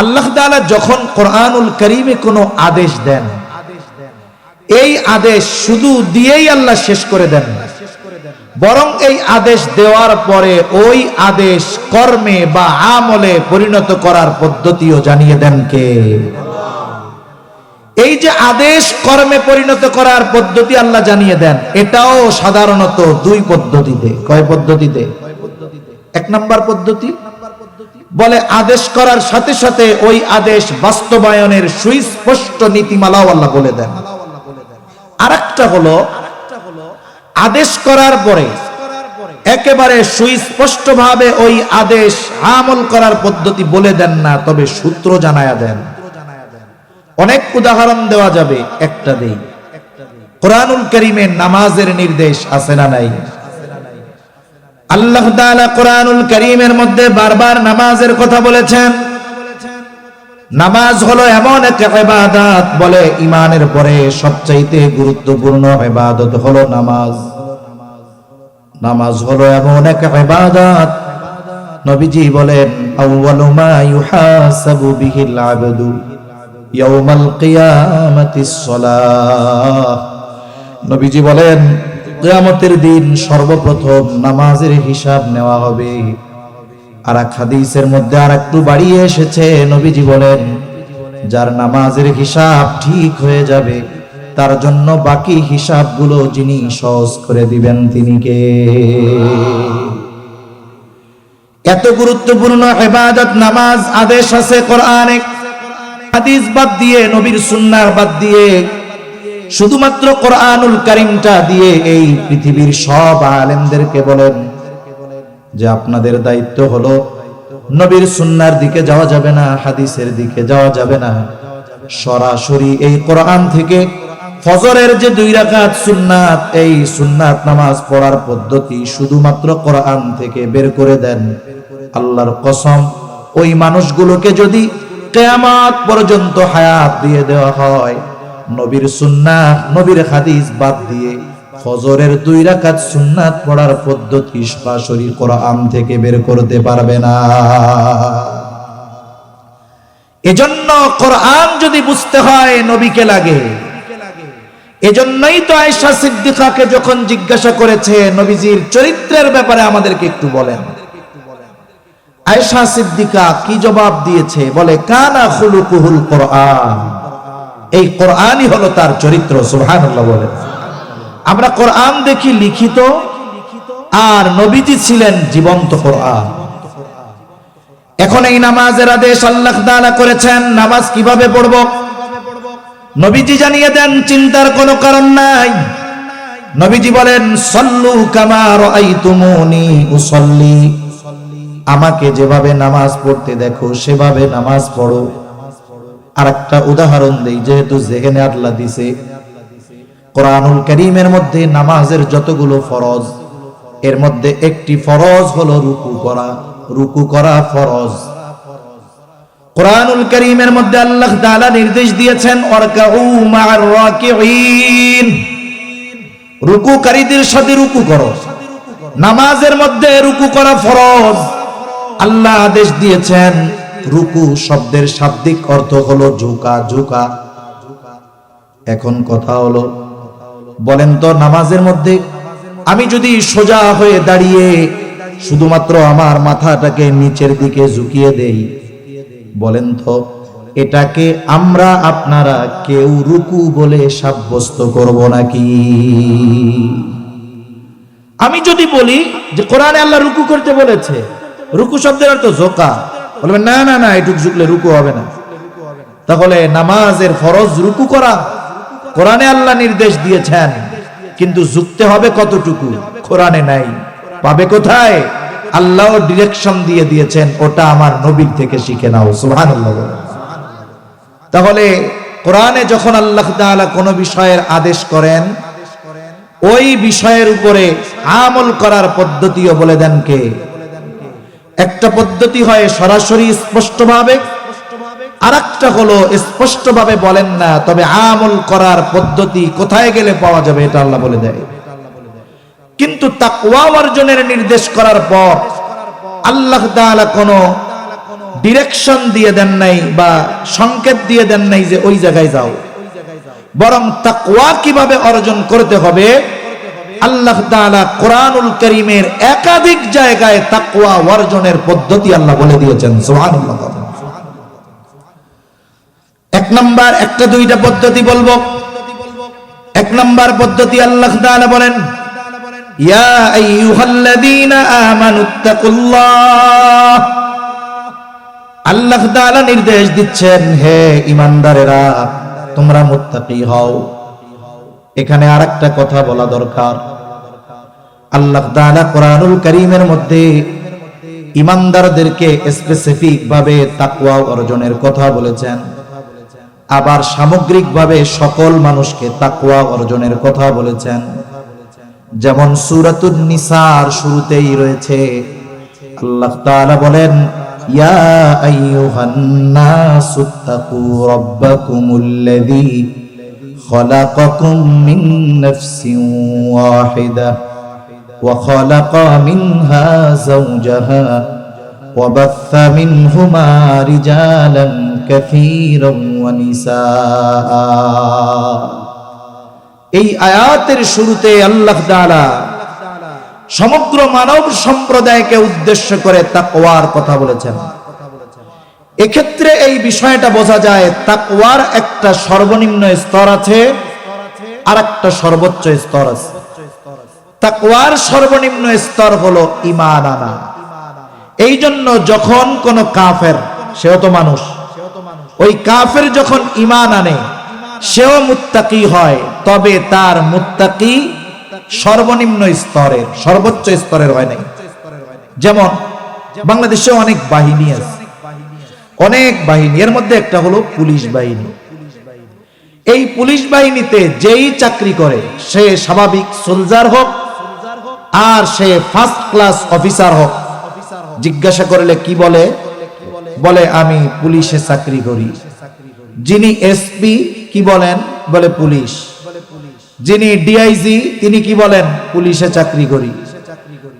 আল্লাহ তাআলা যখন কোরআনুল কারীমে কোনো আদেশ দেন, এই আদেশ শুধু দিয়েই আল্লাহ শেষ করে দেন না, বরং এই আদেশ দেওয়ার পরে ওই আদেশ কর্মে বা আমলে পরিণত করার পদ্ধতিও জানিয়ে দেন কে? এই যে আদেশ কর্মে পরিণত করার পদ্ধতি আল্লাহ জানিয়ে দেন, এটাও সাধারণত দুই পদ্ধতিতে। কয় পদ্ধতিতে? এক নাম্বার পদ্ধতি বলে আদেশ করার সাথে সাথে ওই আদেশ বাস্তবায়নের সুস্পষ্ট নীতিমালাও আল্লাহ বলে দেন। আরেকটা হলো আদেশ করার পরে একেবারে সুস্পষ্ট ভাবে ওই আদেশ আমল করার পদ্ধতি বলে দেন না, তবে সূত্র জানায়া দেন। অনেক উদাহরণ দেওয়া যাবে, একটা দেই। কোরআনুল কারীমে নামাজের নির্দেশ আছে না নাই? আল্লাহ তাআলা কোরআনুল কারীমের মধ্যে বারবার নামাজের কথা বলেছেন। নামাজ হলো এমন এক ইবাদত, বলে ঈমানের পরে সবচাইতে গুরুত্বপূর্ণ ইবাদত হলো নামাজ। নামাজ হলো এমন এক ইবাদত, নবীজি বলেন আউয়ালু মা ইউহাসাবু বিহিল আবদু ইয়াউমাল কিয়ামাতিস সালাহ। নবীজি বলেন কিয়ামতের দিন সর্বপ্রথম নামাজের হিসাব নেওয়া হবে। আর এক হাদিসের মধ্যে আর একটু বাড়িয়ে এসেছে, নবীজি বলেন যার নামাজের হিসাব ঠিক হয়ে যাবে তার জন্য বাকি হিসাবগুলো যিনি সহজ করে দিবেন তিনি কে? এত গুরুত্বপূর্ণ ইবাদত নামাজ, আদেশ আছে কোরআনে, হাদিস বাদ দিয়ে, নবীর সুন্নাহ বাদ দিয়ে, শুধুমাত্র কোরআনুল কারীমটা দিয়ে এই পৃথিবীর সব আলেমদেরকে বলেন যে আপনাদের দায়িত্ব হলো নবীর সুন্নাহর দিকে যাওয়া যাবে না, হাদিসের দিকে যাওয়া যাবে না, সরাসরি এই কোরআন থেকে ফজরের যে 2 রাকাত সুন্নাত, এই সুন্নাত নামাজ পড়ার পদ্ধতি শুধুমাত্র কোরআন থেকে বের করে দেন। আল্লাহর কসম, ওই মানুষগুলোকে যদি কিয়ামত পর্যন্ত হায়াত দিয়ে দেওয়া হয়, নবীর সুন্নাহ নবীর হাদিস বাদ দিয়ে ফজরের 2 রাকাত সুন্নাত পড়ার পদ্ধতি সরাসরি কোরআন থেকে বের করতে পারবে না। এজন্য কোরআন যদি বুঝতে হয় নবীকে লাগে। এজন্যই তো আয়েশা সিদ্দিকাকে যখন জিজ্ঞাসা করেছে নবীজির চরিত্রের ব্যাপারে আমাদেরকে একটু বলেন, আয়েশা সিদ্দিকা কি জবাব দিয়েছে? বলে কানা খুলুকুহুল কোরআন, এই কোরআনই হলো তার চরিত্র। সুবহানাল্লাহ বলেন। আমরা কোরআন দেখি লিখিত, আর নবীজি ছিলেন জীবন্ত কোরআন। এখন এই নামাজের আদেশ আল্লাহ তাআলা করেছেন, নামাজ কিভাবে পড়ব নবীজি জানিয়ে দেন, চিন্তার কোনো কারণ নাই। নবীজি বলেন সল্লু কামা রাআইতুমুনি উসাল্লি, আমাকে যেভাবে নামাজ পড়তে দেখো সেভাবে নামাজ পড়ো। আরেকটা উদাহরণ দেই, যেহেতু যেখানে আল্লাহ দিছে, কোরআনুল কারীমের মধ্যে নামাজের যতগুলো ফরজ, এর মধ্যে একটি ফরজ হলো রুকু করা। রুকু করা ফরজ। কোরআনুল কারীমের মধ্যে আল্লাহ তাআলা নির্দেশ দিয়েছেন ওয়ারকাউ মা'আর রাকিঈন, রুকুকারীদের সাথে রুকু করো। নামাজের মধ্যে রুকু করা ফরজ। আল্লাহ আদেশ দিয়েছেন, রুকু শব্দের শাব্দিক অর্থ হলো ঝুঁকা, ঝুঁকা। এখন কথা হলো, বলেন তো নামাজের মধ্যে আমি যদি সোজা হয়ে দাঁড়িয়ে শুধুমাত্র আমার মাথাটাকে নিচের দিকে ঝুঁকিয়ে দেই, বলেন তো এটাকে আমরা আপনারা কেউ রুকু বলে সাব্যস্ত করব নাকি? আমি যদি বলি যে কোরআনে আল্লাহ রুকু করতে বলেছে, রুকু শব্দের অর্থ ঝোঁকা, বলবেন না না না, এটুক ঝুঁকলে রুকু হবে না। তাহলে নামাজের ফরজ রুকু করা, কোরআনে আল্লাহ নির্দেশ দিয়েছেন, কিন্তু ঝুঁকতে হবে কতটুকু কোরআনে নাই। পাবে কোথায়? আল্লাহ ডিরেকশন দিয়ে দিয়েছেন, ওটা আমার নবীর থেকে শিখে নাও। সুবহানাল্লাহ। তাহলে কোরআনে যখন আল্লাহ তাআলা কোনো বিষয়ের আদেশ করেন, ওই বিষয়ের উপরে আমল করার পদ্ধতিও বলে দেন কে? একটা পদ্ধতি হয় সরাসরি স্পষ্টভাবে, আরেকটা হলো স্পষ্টভাবে বলেন না, তবে আমল করার পদ্ধতি কোথায় গেলে পাওয়া যাবে এটা আল্লাহ বলে দেয়। কিন্তু তাকওয়া অর্জনের নির্দেশ করার পর আল্লাহ তাআলা কোনো ডিরেকশন দিয়ে দেন নাই বা সংকেত দিয়ে দেন নাই যে ওই জায়গায় যাও, বরং তাকওয়া কিভাবে অর্জন করতে হবে আল্লাহ তাআলা কোরআনুল কারীমের একাধিক জায়গায় তাকওয়া অর্জনের পদ্ধতি আল্লাহ বলে দিয়েছেন। সুবহানাল্লাহ। এক নাম্বার, একটা দুইটা পদ্ধতি বলবো। এক নাম্বার পদ্ধতি আল্লাহ তাআলা বলেন, ইয়া আইয়ুহাল্লাযীনা আমানুত্তাকুল্লাহ। আল্লাহ তাআলা নির্দেশ দিচ্ছেন, হে ঈমানদারেরা তোমরা মুত্তাকি হও। এখানে আরেকটা কথা বলা দরকার। আল্লাহ তাআলা কোরআনুল কারীমের মধ্যে ঈমানদারদেরকে স্পেসিফিক ভাবে তাকওয়া অর্জনের কথা বলেছেন, আবার সামগ্রিকভাবে সকল মানুষকে তাকওয়া অর্জনের কথা বলেছেন। যেমন সূরাতুন নিসার শুরুতেই রয়েছে, আল্লাহ তাআলা বলেন, ইয়া আইয়ুহান নাসুত্তাকু রাব্বাকুমুল্লাযী খালাকাকুম মিন নাফসিন ওয়াহিদা ওয়া খালাকা মিনহা যাওজাহা ওয়া বাথা মিনহুমা রিজালান কাসীরান ওয়া নিসা। এই আয়াতের শুরুতে আল্লাহ তাআলা সমগ্র মানব সম্প্রদায়কে উদ্দেশ্য করে তাকওয়ার কথা বলেছেন। এক্ষেত্রে এই বিষয়টা বোঝা যায় তাকওয়ার একটা সর্বনিম্ন স্তর আছে আর একটা সর্বোচ্চ স্তর আছে। তাকওয়ার সর্বনিম্ন স্তর হলো ঈমান আনা। এই জন্য যখন কোন কাফের, সেও তো মানুষ, ওই কাফের যখন ঈমান আনে সেও মুত্তাকি হয়, তবে তার মুত্তাকি সর্বনিম্ন স্তরের, সর্বোচ্চ স্তরের হয় নাই। যেমন বাংলাদেশে অনেক বাহিনী আছে, অনেক বাহিনী, এর মধ্যে একটা হলো পুলিশ বাহিনী। এই পুলিশ বাহিনীতে যেই চাকরি করে সে স্বাভাবিক সোলজার হোক আর সে ফার্স্ট ক্লাস অফিসার হোক, জিজ্ঞাসা করলে কি বলে? বলে আমি পুলিশে চাকরি করি। যিনি এসপি কি বলেন? বলে পুলিশ। যিনি ডিআইজি তিনি কি বলেন? পুলিশে চাকরি করি।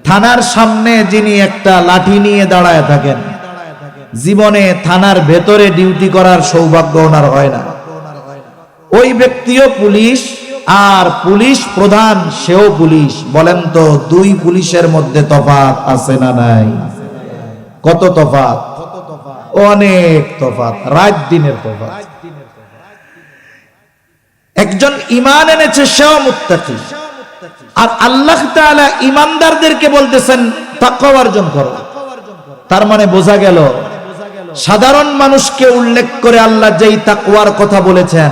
থানার সামনে যিনি একটা লাঠি নিয়ে দাঁড়ায় থাকেন, জীবনে থানার ভেতরে ডিউটি করার সৌভাগ্য ওনার হয় না, ওই ব্যক্তিও পুলিশ। আর পুলিশ প্রধান সেও পুলিশ। বলেন তো দুই পুলিশের মধ্যে তফাৎ আছে না নাই? কত তফাৎ? অনেক তফাৎ, রাত দিনের তফাৎ। একজন ঈমান এনেছে সেও মুত্তাকি, আর আল্লাহ তাআলা ঈমানদারদেরকে বলতেছেন তাকওয়া অর্জন করো। তার মানে বোঝা গেল সাধারণ মানুষকে উল্লেখ করে আল্লাহ যেই তাকওয়ার কথা বলেছেন,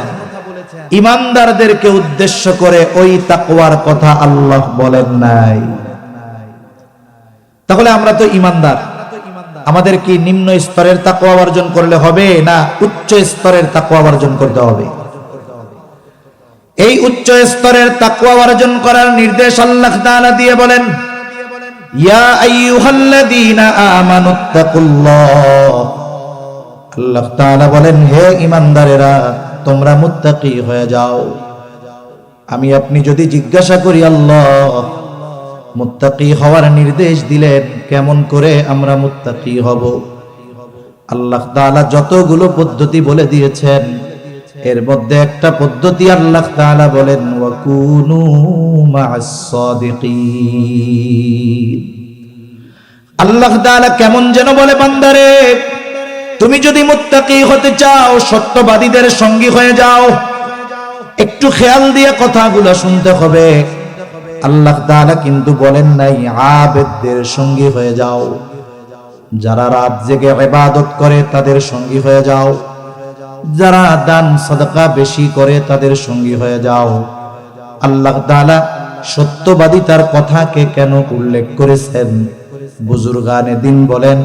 ঈমানদারদেরকে উদ্দেশ্য করে ওই তাকওয়ার কথা আল্লাহ বলেন নাই। তাহলে আমরা তো ঈমানদার, আমাদের কি নিম্ন স্তরের তাকওয়া অর্জন করলে হবে না উচ্চ স্তরের তাকওয়া অর্জন করতে হবে? এই উচ্চ স্তরের তাকওয়া অর্জন করার নির্দেশ আল্লাহ তাআলা দিয়ে বলেন, ইয়া আইয়ুহাল্লাযীনা আমানুত্তাকুল্লাহ। আল্লাহ তাআলা বলেন, হে ঈমানদারেরা তোমরা মুত্তাকি হয়ে যাও। আমি আপনি যদি জিজ্ঞাসা করি আল্লাহ মুত্তাকি হওয়ার নির্দেশ দিলেন, কেমন করে আমরা মুত্তাকি হব? আল্লাহ তাআলা যতগুলো পদ্ধতি বলে দিয়েছেন এর মধ্যে একটা পদ্ধতি আল্লাহ তাআলা বলেন, ওয়াকুনু মা'আস সাদিকিন। আল্লাহ তাআলা কেমন যেন বলে, বান্দারে তুমি যদি মুত্তাকি হতে চাও সত্যবাদীদের সঙ্গী হয়ে যাও। একটু খেয়াল দিয়ে কথাগুলো শুনতে হবে। আল্লাহ তাআলা কিন্তু বলেন নাই আবেদদের সঙ্গী হয়ে যাও, যারা রাত জেগে ইবাদত করে তাদের সঙ্গী হয়ে যাও, যারা দান সাদাকা বেশি করে তাদের সঙ্গী হয়ে যাও। আল্লাহ তাআলা সত্যবাদিতার কথাকে কেন উল্লেখ করেছেন? বুজুর্গানে দিন বলেন,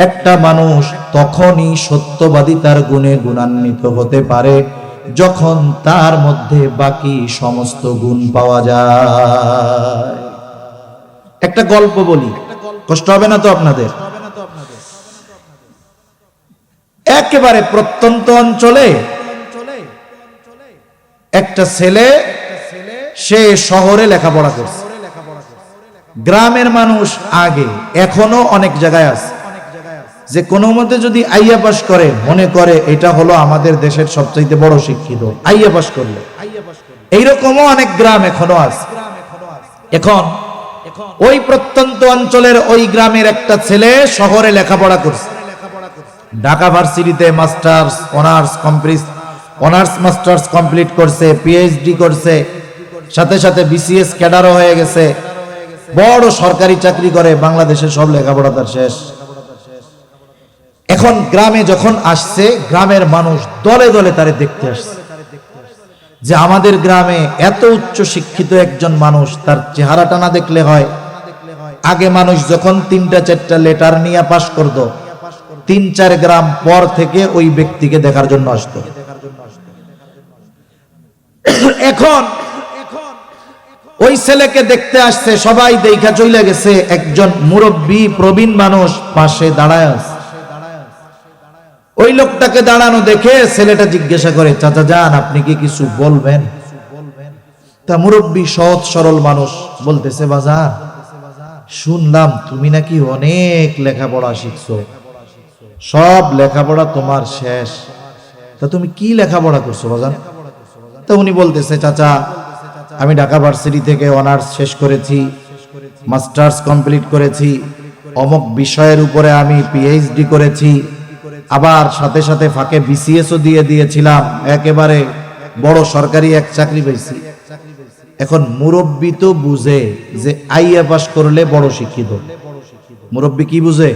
একটা মানুষ তখনই সত্যবাদিতার গুণে গুণান্বিত হতে পারে যখন তার মধ্যে বাকি সমস্ত গুণ পাওয়া যায়। একটা গল্প বলি, কষ্ট হবে না তো আপনাদের? একেবারে প্রত্যন্ত অঞ্চলে একটা ছেলে, সে শহরে লেখাপড়া করছে। গ্রামের মানুষ আগে, এখনো অনেক জায়গায় আছে, যে কোনো মতে যদি আইয়া পাস করে মনে করে এটা হলো আমাদের দেশের সবচাইতে বড় শিক্ষিত, আইয়া পাস করলে। এইরকমও অনেক গ্রাম এখনো আছে। এখন ওই প্রত্যন্ত অঞ্চলের ওই গ্রামের একটা ছেলে শহরে লেখাপড়া করছে, ঢাকা ভার্সিটিতে মাস্টার্স অনার্স মাস্টার্স কমপ্লিট করছে, পিএইচডি করছে, সাথে সাথে বিসিএস ক্যাডারও হয়ে গেছে, বড় সরকারি চাকরি করে, বাংলাদেশের সব লেখাপড়া তার শেষ। এখন গ্রামে যখন আসছে, গ্রামের মানুষ দলে দলে তারে দেখতে আসছে, যে আমাদের গ্রামে এত উচ্চ শিক্ষিত একজন মানুষ, তার চেহারাটা না দেখলে হয়। আগে মানুষ যখন 3-4টা লেটার নিয়ে পাস করতো, 3-4 গ্রাম পর থেকে ওই ব্যক্তিকে দেখার জন্য আসতো। এখন ওই ছেলেকে দেখতে আসছে, সবাই দেখা চলে গেছে, একজন মুরব্বী প্রবীণ মানুষ পাশে দাঁড়ায় আছে। ওই লোকটাকে দাঁড়ানো দেখে ছেলেটা জিজ্ঞাসা করে, চাচা যান, আপনি কি কিছু বলবেন? তা মুরব্বী সহজ সরল মানুষ বলতেছে, বাজার শুনলাম তুমি নাকি অনেক লেখাপড়া শিখছো, সব লেখাপড়া তোমার শেষ, তা তুমি কি লেখাপড়া করছো বাজার? তা উনি বলতেছে, চাচা আমি ঢাকা ভার্সিটি থেকে অনার্স শেষ করেছি, মাস্টার্স কমপ্লিট করেছি, অমুক বিষয়ের উপরে আমি পিএইচডি করেছি, আবার সাথে সাথে ফাঁকে বিসিএসও দিয়ে দিয়েছিলাম, একেবারে বড় সরকারি এক চাকরি পেয়েছি। এখন মুরব্বী তো বুঝে যে আইয়া পাস করলে বড় শিক্ষিত। মুরব্বী কি বুঝে?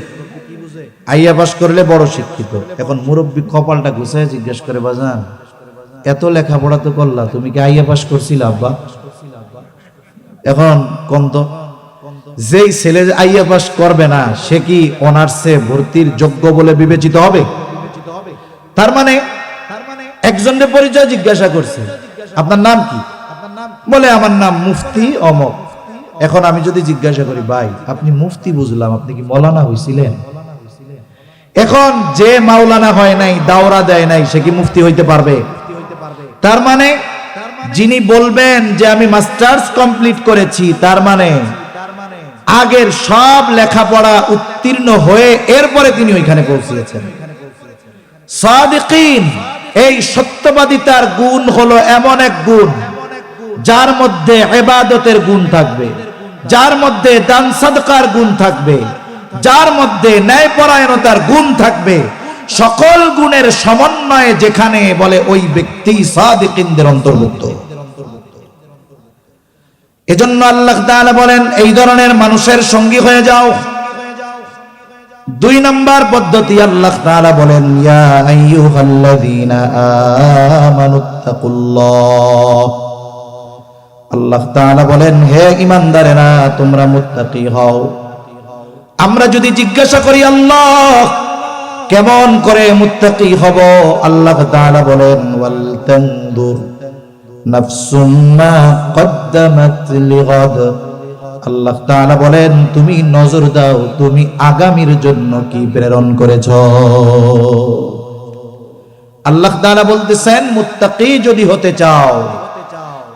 আইয়া পাস করলে বড় শিক্ষিত। এখন মুরব্বী কপালটা ঘুষায় জিজ্ঞেস করে, বাজান এত লেখাপড়া তো করলা, তুমি কি আইয়া পাস করছিলা আব্বা? এখন কোন তো যেই ছেলে আইয়া পাস করবে না, সে কি অনার্সে ভর্তির যোগ্য বলে বিবেচিত হবে? তার মানে একজনের পরিচয় জিজ্ঞাসা করছে, আপনার নাম কি? বলে আমার নাম মুফতি অমক। এখন আমি যদি জিজ্ঞাসা করি, ভাই আপনি মুফতি বুঝলাম, আপনি কি মৌলানা হইছিলেন? এখন যে মাওলানা হয় নাই, দাওরা দেয় নাই, সে কি মুফতি হইতে পারবে? তার মানে যিনি বলবেন যে আমি মাস্টার্স কমপ্লিট করেছি, তার মানে আগের সব লেখাপড়া উত্তীর্ণ হয়ে এরপরে তিনি ওইখানে পৌঁছেছেন। সাদিকিন, এই সত্যবাদিতার গুণ হলো এমন এক গুণ যার মধ্যে ইবাদতের গুণ থাকবে, যার মধ্যে দান সাদকার গুণ থাকবে, যার মধ্যে ন্যায়পরায়ণতার গুণ থাকবে। সকল গুণের সমন্বয়ে যেখানে বলে ওই ব্যক্তি সাদিকিনদের অন্তর্ভুক্ত। এজন্য আল্লাহ তাআলা বলেন, এই ধরনের মানুষের সঙ্গী হয়ে যাও। 2 নম্বর পদ্ধতি আল্লাহ তাআলা বলেন, ইয়া আইয়ুহাল্লাযীনা আমানুত্তাকুল্লাহ। আল্লাহ তাআলা বলেন, হে ঈমানদারেরা তোমরা মুত্তাকি হও। আমরা যদি জিজ্ঞাসা করি, আল্লাহ কেমন করে মুত্তাকি হব? আল্লাহ তাআলা বলেন, ওয়াল তানদুর নাফসুম মা কদ্দামাত লিগাদ। আল্লাহ তাআলা বলেন, তুমি নজর দাও, তুমি আগামীর জন্য কি প্রেরণ করেছো। আল্লাহ তাআলা বলতেছেন, মুত্তাকি যদি হতে চাও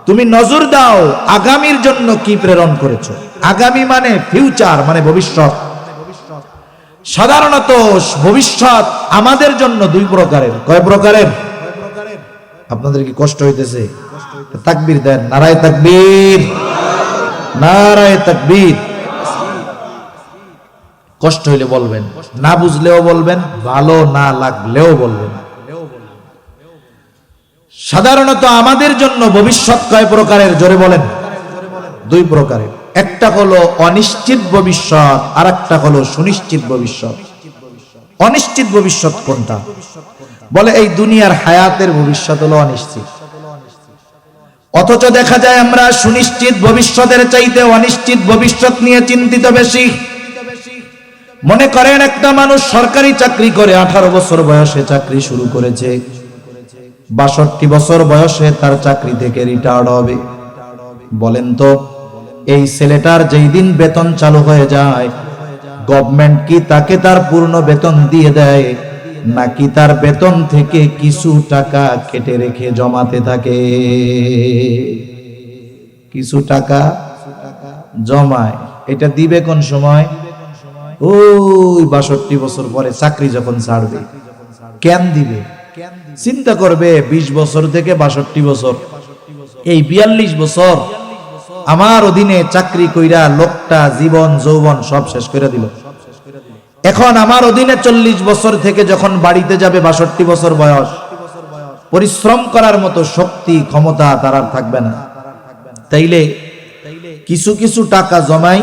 তুমি নজর দাও আগামীর জন্য কি প্রেরণ করেছো। আগামী মানে ফিউচার, মানে ভবিষ্যৎ। সাধারণত ভবিষ্যৎ আমাদের জন্য 2 প্রকারের। কয় প্রকারের? আপনাদের কি কষ্ট হইতেছে? তাকবীর দেন, নারায়ে তাকবীর, নারায়ে তাকবীর। কষ্ট হইলে বলবেন, না বুঝলেও বলবেন, ভালো না লাগলেও বলবেন। সাধারণত আমাদের জন্য ভবিষ্যৎ কয় প্রকারের? জোরে বলেন। 2 প্রকারের। একটা হলো অনিশ্চিত ভবিষ্যৎ, আর একটা হলো সুনিশ্চিত ভবিষ্যৎ। অনিশ্চিত ভবিষ্যৎ কোনটা? বলে এই দুনিয়ার হায়াতের ভবিষ্যৎ হলো অনিশ্চিত। অথচ দেখা যায় আমরা সুনিশ্চিত ভবিষ্যতের চাইতে অনিশ্চিত ভবিষ্যৎ নিয়ে চিন্তিত বেশি। মনে করেন একটা মানুষ সরকারি চাকরি করে, 18 বছর বয়সে চাকরি শুরু করেছে, 62 বছর বয়সে তার চাকরি থেকে রিটায়ার্ড হবে। বলেন তো এই ছেলেটার যেই দিন বেতন চালু হয়ে যায়, গভর্নমেন্ট কি তাকে তার পূর্ণ বেতন দিয়ে দেয়, নাকি তার বেতন থেকে কিছু টাকা কেটে রেখে জমাতে থাকে? কিছু টাকা জমায়। এটা দিবে কোন সময়? ওই 62 বছর পরে চাকরি যখন ছাড়বে। কেন দিবে? চিন্তা করবে 20 বছর থেকে 62 বছর, এই 42 বছর আমার অধীনে চাকরি কইরা লোকটা জীবন যৌবন সব শেষ করে দিল। এখন আমার অধীনে 40 বছর থেকে যখন বাড়িতে যাবে 62 বছর বয়স, পরিশ্রম করার মতো শক্তি ক্ষমতা তার আর থাকবে না। তাইলে কিছু কিছু টাকা জমাই,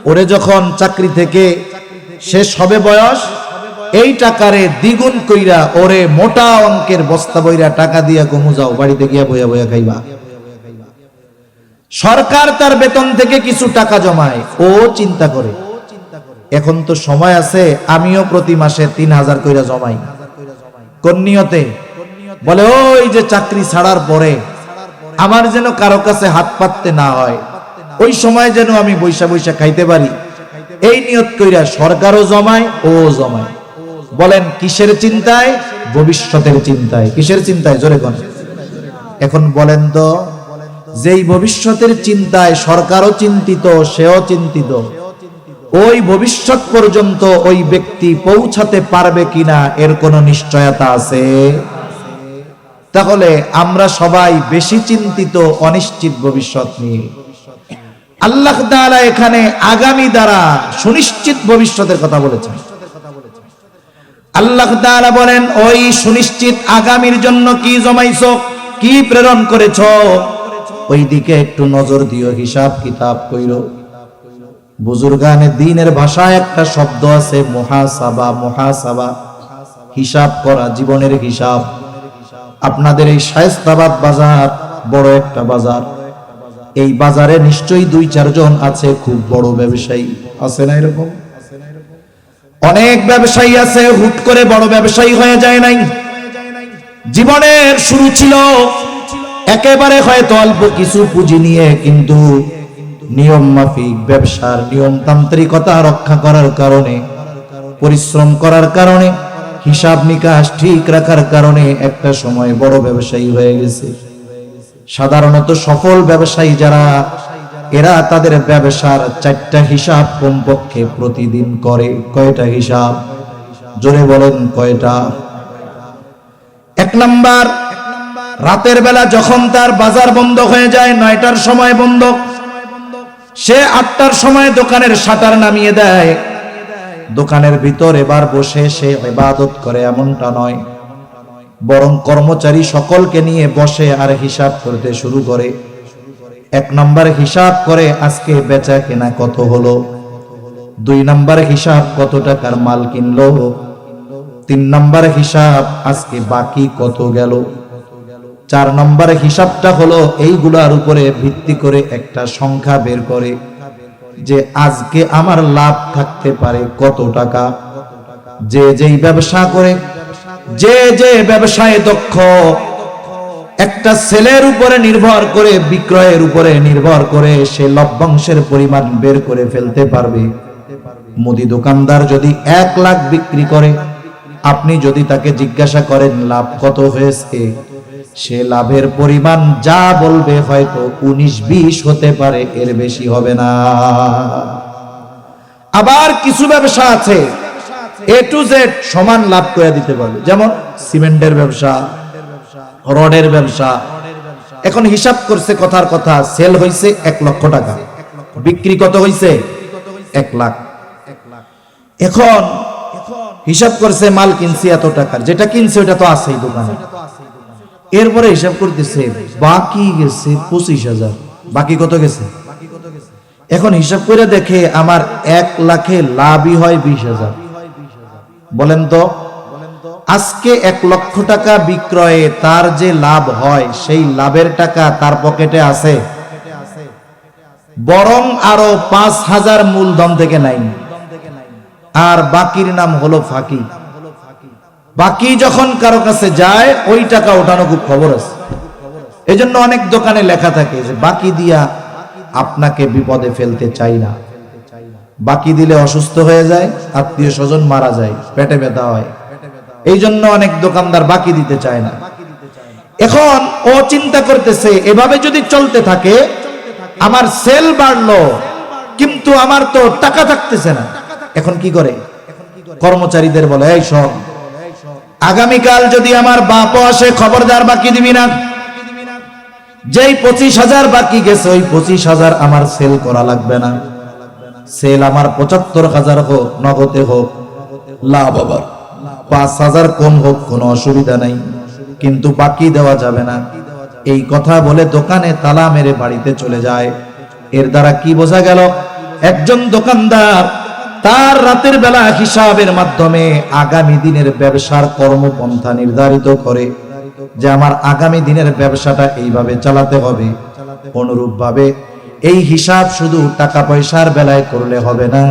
ওরে যখন চাকরি থেকে শেষ হবে বয়স, এই টাকারে দ্বিগুণ কইরা ওরে মোটা অঙ্কের বস্তা বইরা টাকা দিয়া কমু যাও, বাড়িতে গিয়া বইয়া বইয়া খাইবা। সরকার তার বেতন থেকে কিছু টাকা জমায়, ও চিন্তা করে এখন তো সময় আছে, আমিও প্রতি মাসে 3000 কইরা জমাই। কোন নিয়তে? বলে ওই যে চাকরি ছাড়ার পরে আমার যেন কারো কাছে হাত পাততে না হয়, ওই সময় যেন আমি বৈশা বৈশা খাইতে পারি, এই নিয়ত কইরা সরকারও জমায়, ও জমায়। বলেন কিসের চিন্তায়? ভবিষ্যতের চিন্তায়। কিসের চিন্তায়? জোরে কোন। এখন বলেন তো যেই ভবিষ্যতের চিন্তায় সরকারও চিন্তিত, সেও চিন্তিত, ওই ভবিষ্যৎ পর্যন্ত ওই ব্যক্তি পৌঁছাতে পারবে কিনা এর কোনো নিশ্চয়তা আছে? তাহলে আমরা সবাই বেশি চিন্তিত অনিশ্চিত ভবিষ্যৎ নিয়ে। আল্লাহ তাআলা এখানে আগামী দ্বারা সুনিশ্চিত ভবিষ্যতের কথা বলেছেন। আল্লাহ তাআলা বলেন ওই সুনিশ্চিত আগামীর জন্য কি জমাইছো, কি প্রেরণ করেছো, ওই দিকে একটু নজর দিও, হিসাব কিতাব কইরো। বুজুর্গানে দ্বীনের ভাষায় একটা শব্দ আছে মুহাসাবা। মুহাসাবা হিসাব করা, জীবনের হিসাব। আপনাদের এই শায়েস্তাবাদ বাজার বড় একটা বাজার, এই বাজারে নিশ্চয়ই 2-4 জন আছে খুব বড় ব্যবসায়ী, আছে না এরকম? অনেক ব্যবসায়ী আছে, হুট করে বড় ব্যবসায়ী হয়ে যায় নাই। জীবনের শুরু ছিল একেবারে হয়তো অল্প কিছু পুঁজি নিয়ে, কিন্তু নিয়ম মাফিক ব্যবসার নিয়মতান্ত্রিকতা রক্ষা করার কারণে, পরিশ্রম করার কারণে, হিসাব নিকাশ ঠিক রাখার কারণে একটা সময় বড় ব্যবসায়ী হয়ে গেছে। সাধারণত সফল ব্যবসায়ী যারা, এরা তাদের ব্যবসার 4টা হিসাব কমপক্ষে প্রতিদিন করে। কয়টা হিসাব? জোরে বলেন কয়টা? 1 নাম্বার, রাতের বেলা যখন তার বাজার বন্ধ হয়ে যায়, 9টার সময় বন্ধ, সে 8টার সময় দোকানের শাটার নামিয়ে দেয়। দোকানের ভিতর এবার বসে সে ইবাদত করে এমনটা নয়, বরং কর্মচারী সকলকে নিয়ে বসে আর হিসাব করতে শুরু করে। 1 নাম্বার হিসাব করে আজকে বেচা কেনা কত হলো, 2 নাম্বার হিসাব কত টাকার মাল কিনলো, 3 নাম্বার হিসাব আজকে বাকি কত গেল, 4 নাম্বার হিসাবটা হলো এইগুলার উপরে ভিত্তি করে একটা সংখ্যা বের করে যে আজকে আমার লাভ থাকতে পারে কত টাকা। যে যেই ব্যবসা করে, যে যে ব্যবসায় দক্ষ, একটা সেলের উপরে নির্ভর করে, বিক্রয়ের উপরে নির্ভর করে সে লভ্যাংশের পরিমাণ বের করে ফেলতে পারবে। মুদি দোকানদার যদি 1 লাখ বিক্রি করে, আপনি যদি তাকে জিজ্ঞাসা করেন লাভ কত হয়েছে, সে লাভের পরিমাণ যা বলবে হয়তো 19-20 হতে পারে, এর বেশি হবে না। আবার কিছু ব্যবসা আছে A to Z সমান লাভ করে দিতে পারবে, যেমন সিমেন্টের ব্যবসা, রডের ব্যবসা। এখন হিসাব করছে, কথার কথা, সেল হইছে 1 লক্ষ টাকা, বিক্রি কত হইছে? 1 লাখ। এখন হিসাব করছে মাল কিনছি এত টাকার, যেটা কিনছে ওটা তো আছেই দোকানে। এরপরে হিসাব করতেছে বাকি গেছে 25,000, বাকি কত গেছে? এখন হিসাব করে দেখে আমার 1 লাখে লাভই হয় 20,000। বলেন তো আজকে 1 লক্ষ টাকা বিক্রয়ে তার যে লাভ হয়, সেই লাভের টাকা তার পকেটে আছে, বরং আরো 5,000 মূলধন থেকে নাই। আর বাকির নাম হলো ফাঁকি। বাকি যখন কারো কাছে যায় ওই টাকা ওঠানো খুব খবর আছে। এজন্য অনেক দোকানে লেখা থাকে যে বাকি দিয়া আপনাকে বিপদে ফেলতে চাই না। বাকি দিলে অসুস্থ হয়ে যায়, আত্মীয় স্বজন মারা যায়, পেটে ব্যথা হয়, এই জন্য অনেক দোকানদার বাকি দিতে চায় না। এখন ও চিন্তা করতেছে এভাবে যদি চলতে থাকে আমার সেল বাড়লো কিন্তু আমার তো টাকা থাকতেছে না। এখন কি করে? কর্মচারীদের বলে, এই সব আগামীকাল যদি আমার বাপও আসে খবরদার বাকি দিবি না। যেই 25,000 বাকি গেছে ওই 25,000 আমার সেল করা লাগবে না। সেল আমার 75,000 হোক, নগদে হোক, লাভ আবার 5,000 কম হোক, কোনো অসুবিধা নাই, কিন্তু বাকি দেওয়া যাবে না। এই কথা বলে দোকানে তালা মেরে বাড়িতে চলে যায়। এর দ্বারা কি বোঝা গেল? একজন দোকানদার তার রাতের বেলা হিসাবের মাধ্যমে আগামী দিনের ব্যবসার কর্মপন্থা নির্ধারিত করে যে আমার আগামী দিনের ব্যবসাটা এইভাবে চালাতে হবে। অনুরূপভাবে এই হিসাব শুধু টাকা পয়সার বেলায় করলে হবে না,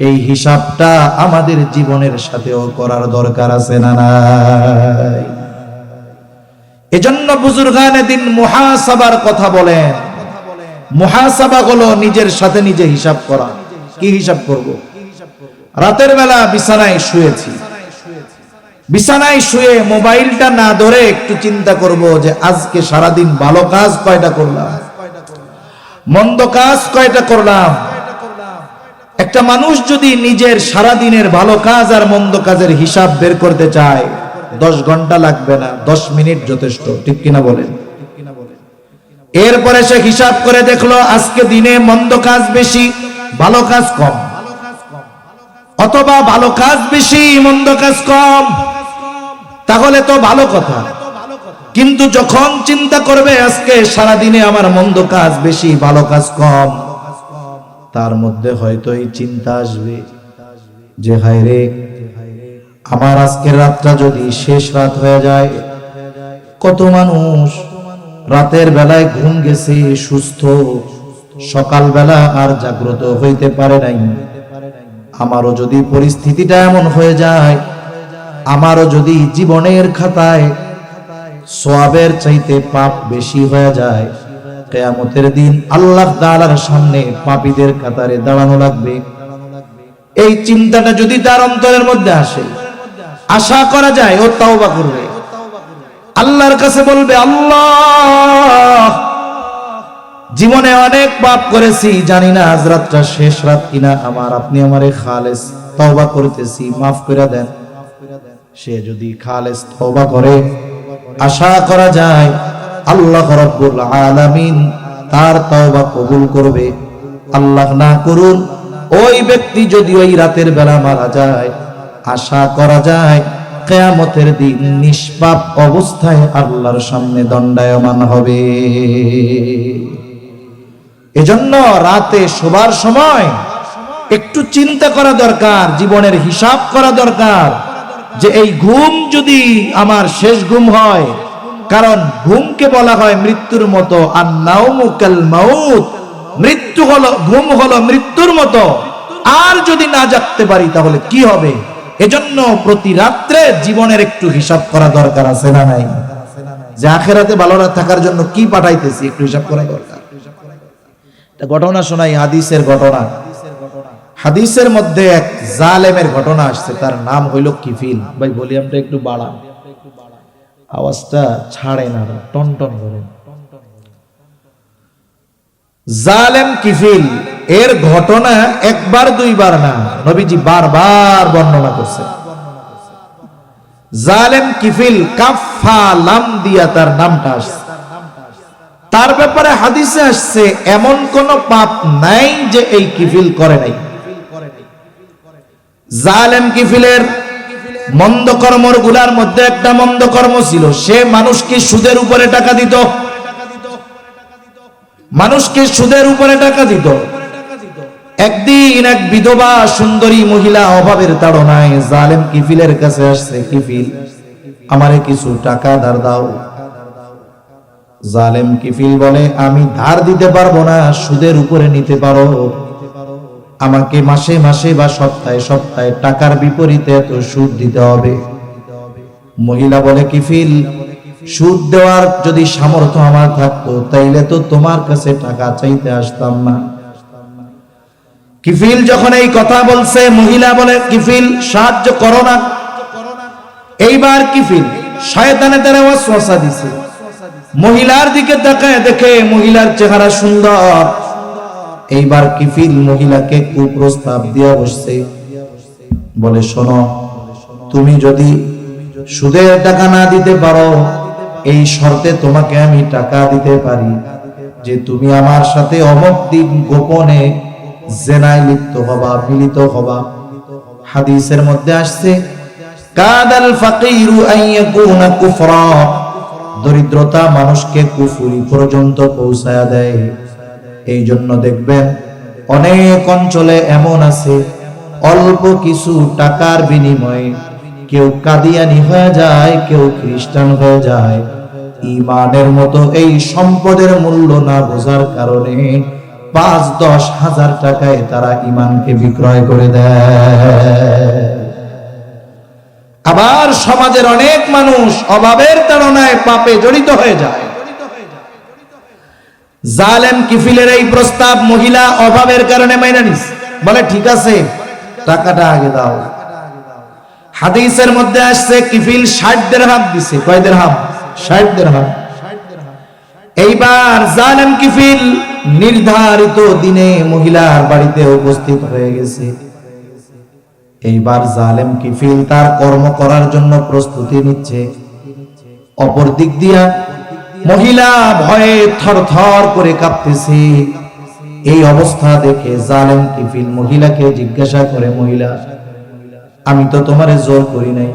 এই হিসাবটা আমাদের জীবনের সাথেও করার দরকার আছে না নাই? এজন্য বুজুর্গানে দিন মুহাসাবার কথা বলেন। মুহাসাবা হলো নিজের সাথে নিজে হিসাব করা। কি হিসাব করব? রাতের বেলা বিছানায় শুয়েছি, বিছানায় শুয়ে মোবাইলটা না ধরে একটু চিন্তা করব যে আজকে সারাদিন ভালো কাজ কয়টা করলাম, মন্দ কাজ কয়টা করলাম। একটা মানুষ যদি নিজের সারাদিনের ভালো কাজ আর মন্দ কাজের হিসাব বের করতে চায় 10 ঘন্টা লাগবে না, 10 মিনিট যথেষ্ট। ঠিক কিনা বলেন? এরপরে সে হিসাব করে দেখলো আজকে দিনে মন্দ কাজ বেশি, ভালো কাজ কম, অথবা ভালো কাজ বেশি মন্দ কাজ কম, তাহলে তো ভালো কথা। কিন্তু যখন চিন্তা করবে আজকে সারাদিনে আমার মন্দ কাজ বেশি, ভালো কাজ কম, তার মধ্যে হয়তো এই চিন্তা আসবে যে হায় রে, আমার আজকের রাতটা যদি শেষ রাত হয়ে যায়। কত মানুষ রাতের বেলায় ঘুম গেছে সুস্থ, সকাল বেলা আর জাগ্রত হইতে পারে নাই। আমারও যদি পরিস্থিতিটা এমন হয়ে যায়, আমারও যদি জীবনের খাতায় সওয়াবের চাইতে পাপ বেশি হয়ে যায়, কিয়ামতের দিন আল্লাহ তাআলার সামনে পাপীদের কাতারে দাঁড়ানো লাগবে। এই চিন্তাটা যদি তার অন্তরের মধ্যে আসে, আশা করা যায় ও তাওবা করবে, আল্লাহর কাছে বলবে আল্লাহ জীবনে অনেক পাপ করেছি, জানি না আজ রাতটা শেষ রাত কিনা, আপনি আমারে খালেস তওবা করতেছি, মাফ করে দেন। সে যদি খালেস তওবা করে, আশা করা যায় আল্লাহ রাব্বুল আলামিন তার তওবা কবুল করবে। আল্লাহ না করুন ওই ব্যক্তি যদি ওই রাতের বেলা মারা যায়, আশা করা যায় কিয়ামতের দিন নিষ্পাপ অবস্থায় আল্লাহর সামনে দণ্ডায়মান হবে। এজন্য রাতে শোবার সময় একটু চিন্তা করা দরকার, জীবনের হিসাব করা দরকার যে এই ঘুম যদি আমার শেষ ঘুম হয়, কারণ ঘুমকে বলা হয় মৃত্যুর মতো, আর নাওমু কাল মাউত, মৃত্যু হলো, ঘুম হলো মৃত্যুর মতো। আর যদি না জাগতে পারি তাহলে কি হবে? এজন্য প্রতি রাত্রে জীবনের একটু হিসাব করা দরকার আছে না নাই? যে আখিরাতে ভালো থাকার জন্য কি পাঠাইতেছি একটু হিসাব করা দরকার। একটা ঘটনা শোনাই, হাদিসের ঘটনা। হাদিসের মধ্যে এক জালেমের ঘটনা আসছে, তার নাম হইল কিফিল। ভাই ভলিউমটা একটু বাড়ান, আওয়াজটা ছাড়ে না, টন টন করে। জালেম কিফিল এর ঘটনা একবার দুইবার না, নবীজি বারবার বর্ণনা করছে। জালেম কিফিল, কাফা লাম দিয়া তার নামটা আসছে। তার ব্যাপারে হাদিসে আসছে এমন কোন পাপ নাই যে এই কিফিল করে নাই। জালেম কিফিলের মন্দ কর্মর গুলার মধ্যে একটা মন্দ কর্ম ছিল, সে মানুষকে সুদের উপরে টাকা দিত, মানুষকে সুদের উপরে টাকা দিত। একদিন এক বিধবা সুন্দরী মহিলা অভাবের তাড়নায় জালেম কিফিলের কাছে আসছে, কিফিল আমারে কিছু টাকা ধার দাও। জালেম কিফিল বলে আমি ধার দিতে পারবো না, সুদের উপরে নিতে পারো। আমাকে মাসে মাসে বা সপ্তাহে সপ্তাহে টাকার বিপরীতে এত সুদ দিতে হবে। মহিলা বলে কিফিল, সুদ দেওয়ার যদি সামর্থ্য আমার থাকতো তাইলে তো তোমার কাছে টাকা চাইতে আসতাম না। কিফিল যখন এই কথা বলছে, মহিলা বলে কিফিল সাহায্য করো না। এইবার কিফিল শয়তানের দ্বারা ওয়াসওয়াসা দিছে, মহিলার দিকে তাকায় দেখে মহিলার চেহারা সুন্দর। এইবার কিফিল মহিলাকে কুপ্রস্তাব দিয়ে বসছে, বলে শোনো, তুমি যদি সুদের টাকা না দিতে পারো, এই শর্তে তোমাকে আমি টাকা দিতে পারি যে তুমি আমার সাথে অমুক দিন গোপনে জেনায় লিপ্ত হবা, মিলিত হবা। হাদিসের মধ্যে আসছে কাদাল ফাকিরু আইয়াকুনা কুফরা, দরিদ্রতা মানুষকে কুফরি পর্যন্ত পৌঁছায়া দেয়। এই জন্য দেখবেন অনেক অঞ্চলে এমন আছে অল্প কিছু টাকার বিনিময়ে কেউ কাদিয়ানি হয়ে যায়, কেউ খ্রিস্টান হয়ে যায়। ঈমানের মতো এই সম্পদের মূল্য না বোঝার কারণে ৫-১০ হাজার টাকায় তারা ঈমানকে বিক্রয় করে দেয়। আবার সমাজের অনেক মানুষ অভাবের তাড়নায় পাপে জড়িত হয়ে যায়। জালেম কিফিলের এই প্রস্তাব মহিলা অভাবের কারণে মাইনা নিছে, বলে ঠিক আছে টাকাটা আগে দাও। হাদিসের মধ্যে আসছে কিফিল ৬০ দিরহাম দিছে। কয় দিরহাম? ৬০ দিরহাম। এইবার জালেম কিফিল নির্ধারিত দিনে মহিলার বাড়িতে উপস্থিত হয়ে গেছে। এইবার জালেম কিফিল তার কর্ম করার জন্য প্রস্তুতি নিচ্ছে। অপর দিক দিয়া মহিলা ভয়ে থরথর করে কাঁপতেছে। এই অবস্থা দেখে জালেম কিফিল মহিলাকে জিজ্ঞাসা করে, মহিলা, আমি তো তোমারে জোর করি নাই,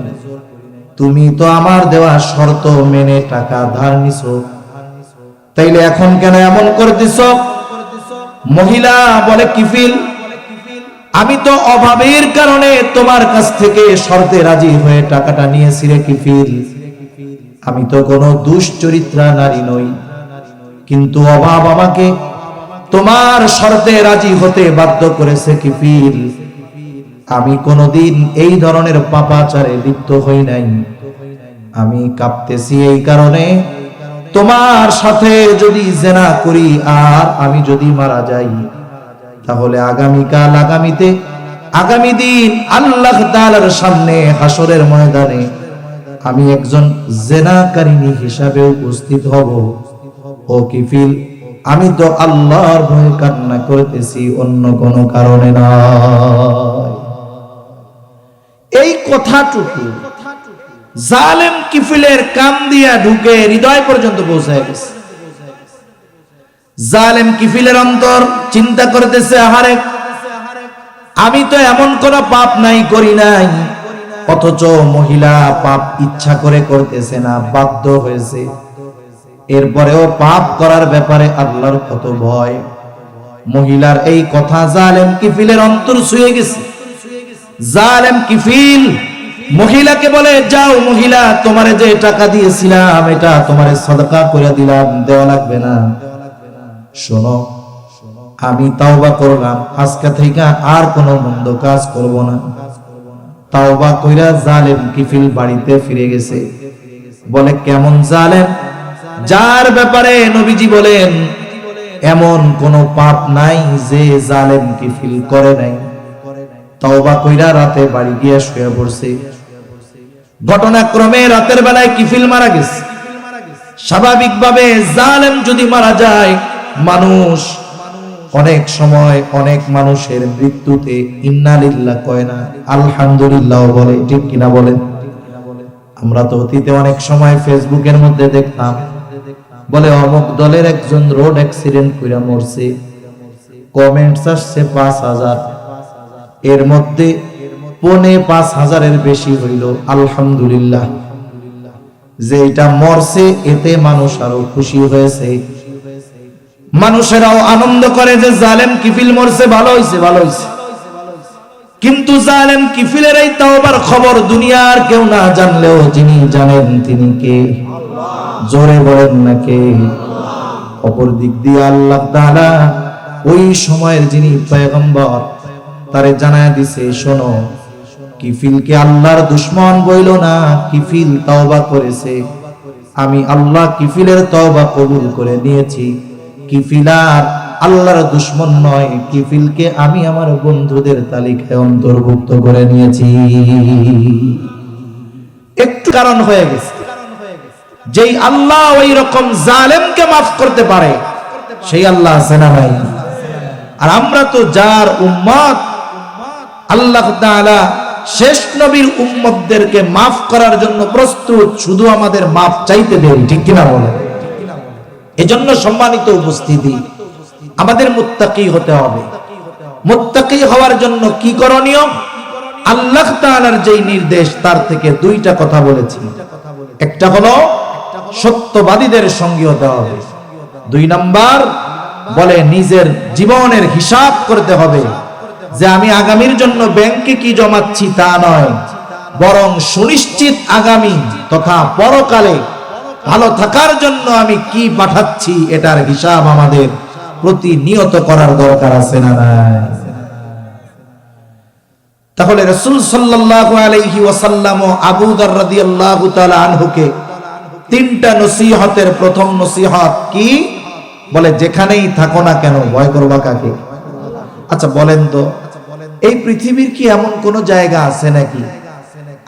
তুমি তো আমার দেওয়া শর্ত মেনে টাকা ধার নিছো, তাইলে এখন কেন এমন করতেছো? মহিলা বলে কিফিল, আমি তো অভাবের কারণে তোমার কাছ থেকে শর্তে রাজি হয়ে টাকাটা নিয়েছি রে কিফিল। আমি তো কোনো দুশ্চরিত্রা নারী নই, কিন্তু অভাব আমাকে তোমার শর্তে রাজি হতে বাধ্য করেছে কিফিল। আমি কোনোদিন এই ধরনের পাপাচারে লিপ্ত হই নাই। আমি কাঁপতেছি এই কারণে, তোমার সাথে যদি জেনা করি আর আমি যদি মারা যাই, তাহলে আগামীকাল আগামী দিন আল্লাহ তাআলার সামনে হাসরের ময়দানে আমি একজন জেনাকারিনী হিসাবে উপস্থিত হব। ও কিফিল, আমি তো আল্লাহর ভয়ে কান্না করতেছি, অন্য কোনো কারণে নয়। এই কথাটুকু জালেম কিফিলের কান দিয়া ঢুকে হৃদয় পর্যন্ত পৌঁছায় গেছে। জালেম কিফিলের অন্তর চিন্তা করতেছে, আহারে, আমি তো এমন কোন পাপ নাই, করি নাই, অথচ মহিলা পাপ ইচ্ছা করে করতেছে না, বাধ্য হয়েছে। এরপরেও পাপ করার ব্যাপারে আল্লাহর কত ভয়। মহিলার এই কথা জালেম কিফিলের অন্তর ছুঁয়ে গেছে। জালেম কিফিল মহিলাকে বলে, যাও মহিলা, তোমারে যে টাকা দিয়েছিলাম এটা তোমারে সাদকা করে দিলাম, দেওয়া লাগবে না। শোনো, আমি তাওবা করলাম, আজকে থেকে আর কোনো মন্দ কাজ করব না। তাওবা কইরা জালেম কিফিল বাড়িতে ফিরে গেছে। বলে, কেমন জালেম? যার ব্যাপারে নবীজি বলেন এমন কোন পাপ নাই যে জালেম কিফিল করে নাই। তাওবা কইরা রাতে বাড়ি গিয়ে শুয়ে পড়ছে। ঘটনাক্রমে রাতের বেলায় কিফিল মারা গেছে। স্বাভাবিকভাবে জালেম যদি মারা যায়, মানুষ অনেক সময় অনেক মানুষের মৃত্যুতে ইন্না লিল্লাহ কয় না, আলহামদুলিল্লাহ বলে, ঠিক কিনা বলেন? আমরা তো অতীতে অনেক সময় ফেসবুকের মধ্যে দেখতাম, বলে অমুক দলের একজন রোড অ্যাক্সিডেন্ট কইরা মরছে, কমেন্টস আসছে ৫,০০০, এর মধ্যে ৫,৫০০-এর বেশি হইল আলহামদুলিল্লাহ, যে এটা মরছে এতে মানুষ আরো খুশি হয়েছে। মানুষেরাও আনন্দ করে যে জালেম কিফিল মরছে, ভালো হইছে, ভালো হইছে। কিন্তু জালেম কিফিলের এই তাওবার খবর দুনিয়ার কেউ না জানলেও যিনি জানেন তিনি কে? জোরে বলেন না কে? অপর দিক দিয়ে আল্লাহ তাআলা ওই সময়ের যিনি পয়গম্বর তারে জানায় দিছে, শোনো, কিফিলকে আল্লাহর দুশমন বইল না, কিফিল তওবা করেছে, আমি আল্লাহ কিফিলের তওবা কবুল করে নিয়েছি। কিফিল আর আল্লাহর দুশমন নয়, কিফিলকে আমি আমার বন্ধুদের তালিকায় অন্তর্ভুক্ত করে নিয়েছি। একটু কারণ হয়ে গেছে, যেই আল্লাহ ওই রকম জালেমকে মাফ করতে পারে সেই আল্লাহ আছে না ভাই? আর আমরা তো যার উম্মত, আল্লাহ তাআলা শেষ নবীর উম্মতদেরকে মাফ করার জন্য প্রস্তুত, শুধু আমাদের মাফ চাইতে দেরি, ঠিক কিনা বলেন? এজন্য সম্মানিত উপস্থিতি, আমাদের মুত্তাকি হতে হবে। মুত্তাকি হওয়ার জন্য কি করণীয়? আল্লাহ তাআলার যেই নির্দেশ তার থেকে দুইটা কথা বলেছি। একটা হলো সত্যবাদীদের সঙ্গী হতে হবে, 2 নাম্বার বলে নিজের জীবনের হিসাব করতে হবে, যে আমি আগামীর জন্য ব্যাংকে কি জমাচ্ছি তা নয়, বরং সুনিশ্চিত আগামী তথা পরকালে ভালো থাকার জন্য আমি কি পাঠাচ্ছি এটার হিসাব আমাদের প্রতিনিয়ত করার দরকার আছে না নাই? তাহলে রাসূল সাল্লাল্লাহু আলাইহি ওয়াসাল্লাম ও আবু যর রাদিয়াল্লাহু তাআলা আনহুকে 3টা নসিহতের প্রথম নসিহত কি? বলে যেখানেই থাকো না কেন ভয় করবা কাকে? আচ্ছা বলেন তো, এই পৃথিবীর কি এমন কোন জায়গা আছে নাকি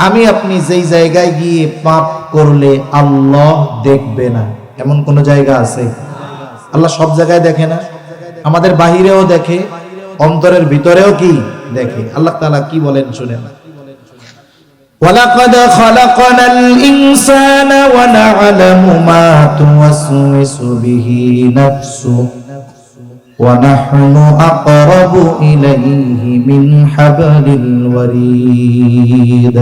আমি আপনি যেই জায়গায় গিয়ে পাপ করলে আল্লাহ দেখবে না? এমন কোন জায়গা আছে? আল্লাহ সব জায়গায় দেখে না? আমাদের বাহিরেও দেখে, অন্তরের ভিতরেও কি দেখে। আল্লাহ তাআলা কি বলেন শুনেন, ওয়ালাকাদ খালাকনাল ইনসানা ওয়া না'লামু মা তুওয়াসওয়িসু বিহি নাফসু ওয়া নাহনু আকরাবু ইলাইহি মিন হাবলিল ওয়ারিদ।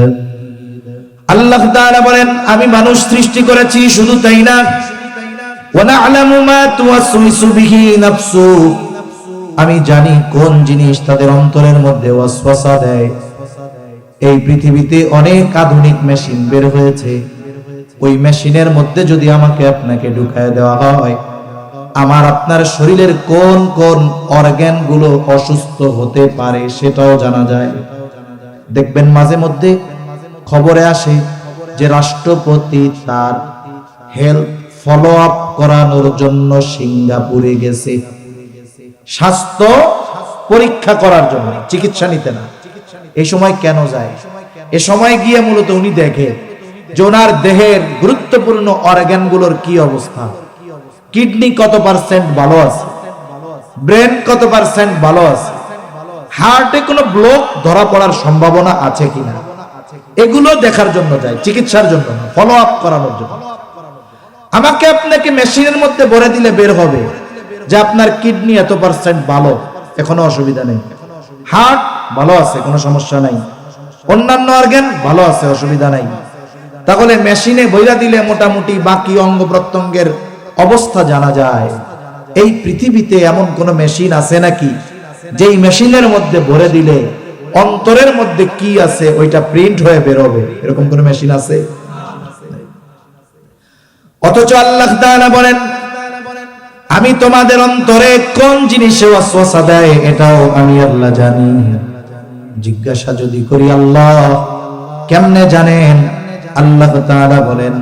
আল্লাহ তাআলা বলেন, আমি মানুষ সৃষ্টি করেছি, শুধু তাই না, ওয়া না'লামু মা তুওয়াসওয়িসু বিহি নাফসু, আমি জানি কোন জিনিস তাদের অন্তরের মধ্যে ওয়াসওয়াসা দেয়। এই পৃথিবীতে অনেক আধুনিক মেশিন বের হয়েছে, ওই মেশিনের মধ্যে যদি আমাকে আপনাকে ঢুকায় দেওয়া হয়, আমার আপনার শরীরের কোন কোন অর্গান গুলো অসুস্থ হতে পারে সেটাও জানা যায়। দেখবেন মাঝে মধ্যে খবরে আসে যে রাষ্ট্রপতি তার হেলথ ফলো আপ করানোর জন্য সিঙ্গাপুরে গেছে, স্বাস্থ্য পরীক্ষা করার জন্য, চিকিৎসা নিতে না। এই সময় কেন যায়? এ সময় গিয়ে মূলত উনি দেখে যে ওনার দেহের গুরুত্বপূর্ণ অর্গান গুলোর কি অবস্থা, কিডনি কত পার্সেন্ট ভালো আছে, ব্রেন কত পার্সেন্ট ভালো আছে, হার্টে কোনো ব্লক ধরা পড়ার সম্ভাবনা আছে কিনা, এগুলো দেখার জন্য যায়, চিকিৎসার জন্য না, ফলো আপ করানোর জন্য। আমাকে আপনাকে মেশিনের মধ্যে ভরে দিলে বের হবে যে আপনার কিডনি এত পার্সেন্ট ভালো, এখনো অসুবিধা নেই, হার্ট ভালো আছে, কোনো সমস্যা নাই, অন্যান্য অর্গান ভালো আছে, অসুবিধা নাই। তাহলে মেশিনে বইরা দিলে মোটামুটি বাকি অঙ্গ প্রত্যঙ্গের অবস্থা জানা যায়। এই পৃথিবীতে এমন কোন মেশিন আছে নাকি যেই মেশিনের মধ্যে ভরে দিলে অন্তরের মধ্যে কি আছে ওইটা প্রিন্ট হয়ে বের হবে? এরকম কোন মেশিন আছে? অথচ আল্লাহ তাআলা বলেন, আমি তোমাদের অন্তরে কোন জিনিসে ওয়াসওয়াসা দেয় এটাও আমি আল্লাহ জানি। জিজ্ঞাসা যদি করি আল্লাহ কেমনে জানেন? আল্লাহ তাআলা বলেন,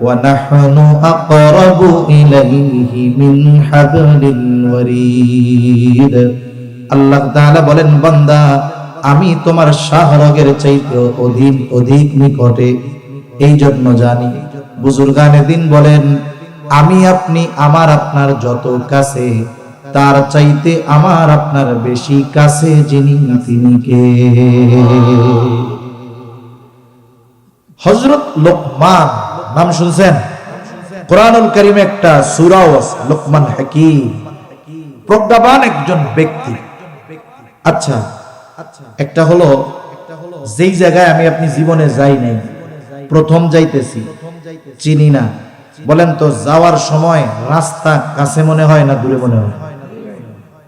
ওয়া নাহনু আকরাবু ইলাইহি মিন হাবলিল ওয়ারিদ। আল্লাহ তাআলা বলেন, বান্দা আমি তোমার শাহরগের চাইতে অধিক নিকটে, এই জন্য জানি। বুজুর্গানে দিন বলেন, আমি আপনি আমার আপনার যত কাছে, তার চাইতে আমার আপনার বেশি কাছে যিনি, তিনি কে? হযরত লোকমান নাম শুনছেন? কোরআনুল কারীমে একটা সূরাও আছে, লোকমান হাকীম, প্রজ্ঞাবান একজন ব্যক্তি। আচ্ছা, একটা হলো যেই জায়গায় আমি আপনি জীবনে যাই নাই, প্রথম যাইতেছি, চিনি না, বলেন তো যাওয়ার সময় রাস্তা কাছে মনে হয় না দূরে মনে হয়?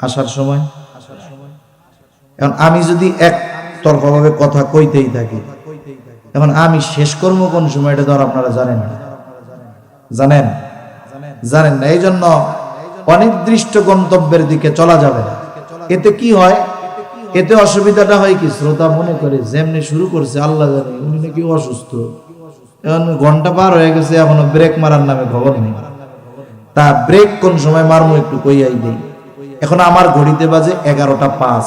আসার সময় এখন আমি যদি একতরফা ভাবে কথা কইতেই থাকি, এখন আমি শেষ করবো কোন সময় এটা তো আর আপনারা জানেন না, জানেন না। এই জন্য অনির্দিষ্ট গন্তব্যের দিকে চলা যাবে না। এতে কি হয়? এতে অসুবিধাটা হয় কি, শ্রোতা মনে করে যেমনি শুরু করছে আল্লাহ জানে উনি নাকি অসুস্থ, এখন ঘন্টা পার হয়ে গেছে এখনো ব্রেক মারার নামে খবর নেই। তা ব্রেক কোন সময় মারমু একটু কইয়াই দেই। এখন আমার ঘড়িতে বাজে 11:05।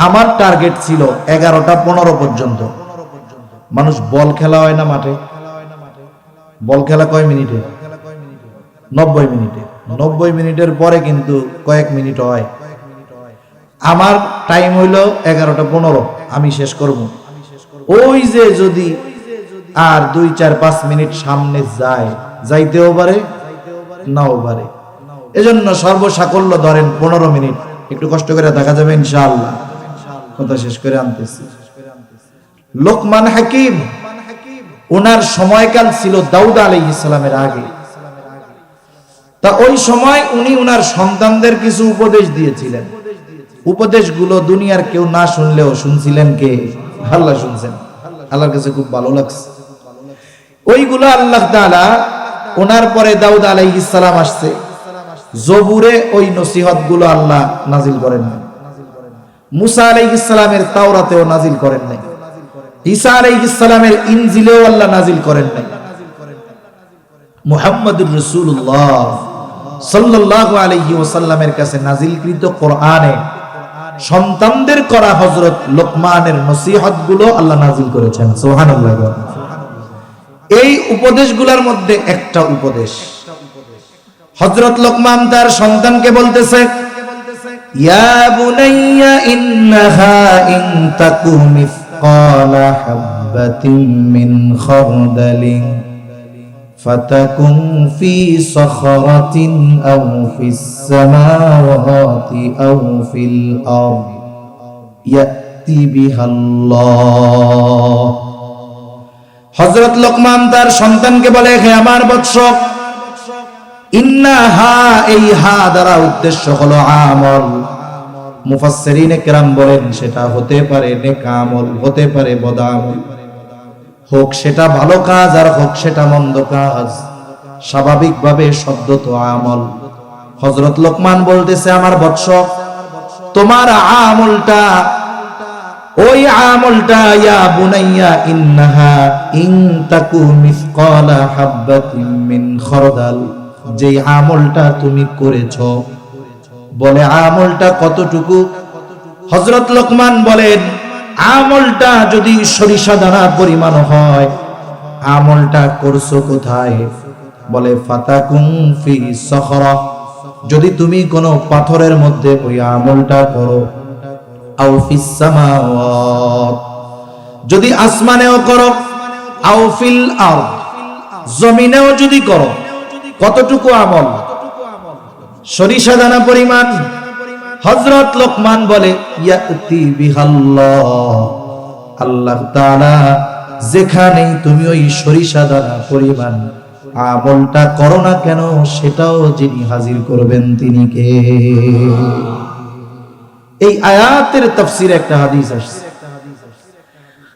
আমার টার্গেট ছিল 11:15 পর্যন্ত। মানুষ বল খেলা হয় না মাঠে, বল খেলা কয় মিনিটে? 90 মিনিটে। 90 মিনিটের পরে কিন্তু কয়েক মিনিট হয়। আমার টাইম হইল 11:15, আমি শেষ করব। ওই যে যদি আর 2, 4, 5 মিনিট সামনে যায়, যাইতেও পারে নাও পারে। এজন্য সর্বসাকল্য ধরেন 15 মিনিট, একটু কষ্ট করে দেখা যাবে ইনশাআল্লাহ। কথা শেষ করে আনতেছি। লোকমান হাকিম, ওনার সময়কাল ছিল দাউদ আলাইহিস সালামের আগে। তা ওই সময় উনি ওনার সন্তানদের কিছু উপদেশ দিয়েছিলেন। উপদেশগুলো দুনিয়ার কেউ না শুনলেও শুনছিলেন কে? আল্লাহ শুনছেন। আল্লাহর কাছে খুব ভালো লাগছে। ওইগুলো আল্লাহ তাআলা, ওনার পরে দাউদ আলাইহিস সালাম আসছে, জবুরে ওই নসিহতগুলো আল্লাহ নাজিল করেন নাই। মুসা আলাইহিস সালামের তাওরাতেও নাজিল করেন নাই। ঈসা আলাইহিস সালামের ইনজিলেও আল্লাহ নাজিল করেন নাই। মুহাম্মদুর রাসূলুল্লাহ সাল্লাল্লাহু আলাইহি ওয়াসাল্লামের কাছে নাজিলকৃত কোরআনে সন্তানদের করা হযরত লোকমানের নসিহতগুলো আল্লাহ নাজিল করেছেন। সুবহানাল্লাহ। এই উপদেশগুলোর মধ্যে একটা উপদেশ হযরত লোকমান তার সন্তানকে বলতেছে, ইয়া বুনাইয়া ইন্নাহা ইন তাকু মিসকালা হাববাতিন মিন খারদালিন ফাতাকুন ফি সখরাতিন আও ফিস সামাওয়াতি আও ফিল আরদ ইয়াতি বিহাল্লাহ। হযরত লোকমান তার সন্তানকে বলে, হে আমার বৎস, ইন্নাহা, এই হা দ্বারা উদ্দেশ্য হলো আমল। মুফাসসিরিনে কেরাম বলেন সেটা হতে পারে নেক আমল, হতে পারে বদ আমল, হোক সেটা ভালো কাজ আর হোক সেটা মন্দ কাজ, স্বাভাবিকভাবে শব্দ তো আমল। হযরত লোকমান বলতেছে, আমার বৎস, তোমার আমলটা, ওই আমলটা, ইয়া বুনাইয়া ইন্নাহা ইন তাকু মিসকালা হাববাতিন মিন খারদাল, যে আমলটা তুমি করেছো, বলে আমলটা কতটুকু? হযরত লোকমান বলেন, আমলটা যদি সরিষা দানা পরিমাণ হয়, আমলটা করছো কোথায়? বলে ফাতাকুন ফি সখরা, যদি তুমি কোনো পাথরের মধ্যে ওই আমলটা করো, আও ফিস সামাওয়াত, যদি আসমানেও করো, আও ফিল আরদ, জমিনেও যদি করো। কতটুকু আমল? সরিষা দানা পরিমাণ। হযরত লোকমান বলে, ইয়াতি বিহাল্লাহ, আল্লাহ তাআলা যেখানেই তুমি ওই সরিষা দানা পরিমাণ আমলটা করো না কেন, সেটাও যিনি হাজির করবেন তিনি কে? এই আয়াতের তাফসীরে একটা হাদিস আসছে।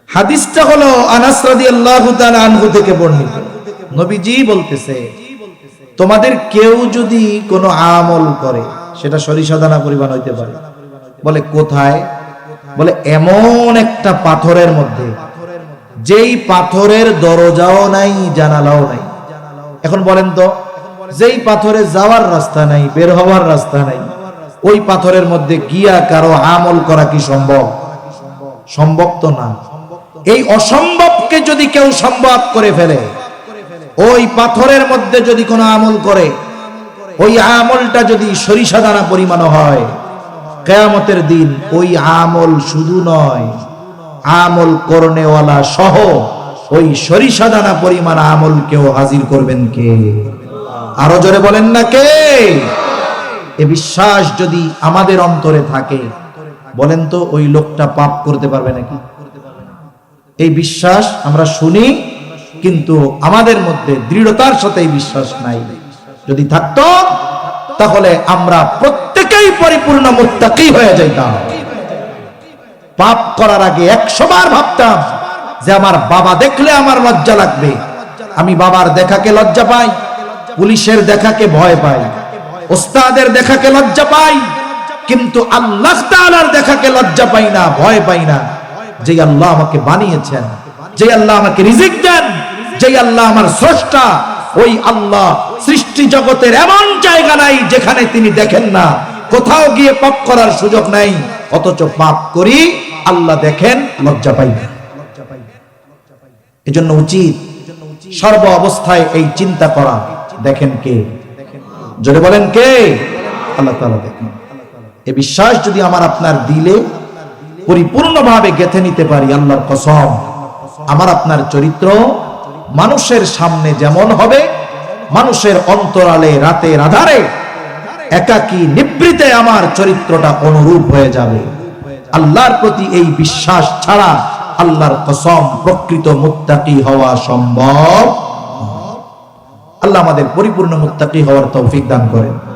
হাদিসটা হলো আনাস রাদিয়াল্লাহু তাআলা আনহু থেকে বর্ণিত। নবীজি বলতেছে, তোমাদের কেউ যদি কোনো আমল করে, সেটা সরিষা দানা পরিমাণ হইতে পারে। বলে কোথায়? বলে এমন একটা পাথরের মধ্যে, যেই পাথরের দরজাও নাই, জানালাও নাই। এখন বলেন তো, যেই পাথরে যাওয়ার রাস্তা নাই, বের হওয়ার রাস্তা নাই, ওই পাথরের মধ্যে গিয়া কারো আমল করা কি সম্ভব? সম্ভব তো না। এই অসম্ভবকে যদি কেউ সম্ভব করে ফেলে, ওই পাথরের মধ্যে যদি কোনো আমল করে, ওই আমলটা যদি সরিষা দানা পরিমাণ হয়, কিয়ামতের দিন ওই আমল শুধু নয়, আমল করনেওয়ালা সহ ওই সরিষা দানা পরিমাণ আমলকেও হাজির করবেন কে? আরো জোরে বলেন না কে? এ বিশ্বাস যদি আমাদের অন্তরে থাকে, বলেন তো ওই লোকটা পাপ করতে পারবে নাকি? এই বিশ্বাস আমরা শুনি, কিন্তু আমাদের মধ্যে দৃঢ়তার সাথে এই বিশ্বাস নাই। যদি থাকতো তাহলে আমরা প্রত্যেকেই পরিপূর্ণ মুত্তাকি হয়ে যাইতাম। পাপ করার আগে 100 বার ভাবতাম যে আমার বাবা দেখলে আমার লজ্জা লাগবে। আমি বাবার দেখাকে লজ্জা পাই, পুলিশের দেখাকে ভয় পাই, ওস্তাদের দেখাকে লজ্জা পাই, কিন্তু আল্লাহ তাআলার দেখাকে লজ্জা পাই না, ভয় পাই না। যে আল্লাহ আমাকে বানিয়েছেন, যে আল্লাহ আমাকে রিজিক দেন, যে আল্লাহ আমার স্রষ্টা, ওই আল্লাহ সৃষ্টি জগতের এমন জায়গা নাই যেখানে তিনি দেখেন না, কোথাও গিয়ে পাপ করার সুযোগ নাই, অথচ পাপ করি, আল্লাহ দেখেন, লজ্জা পাই না। এজন্য উচিত সর্ব অবস্থায় এই চিন্তা করা, দেখেন কে, জোরে বলেন কে? আল্লাহ তাআলা দেখেন। এই বিশ্বাস যদি আমার আপনার দিলে পরিপূর্ণভাবে গেঁথে নিতে পারি, আল্লাহর কসম, আমার আপনার চরিত্র মানুষের সামনে যেমন হবে, মানুষের অন্তরালে রাতের আধারে একাকী নিভৃতে আমার চরিত্রটা অনুরূপ হয়ে যাবে। আল্লাহর প্রতি এই বিশ্বাস ছাড়া আল্লাহর কসম প্রকৃত মুত্তাকি হওয়া সম্ভব। আল্লাহ আমাদের পরিপূর্ণ মুত্তাকি হওয়ার তৌফিক দান করেন।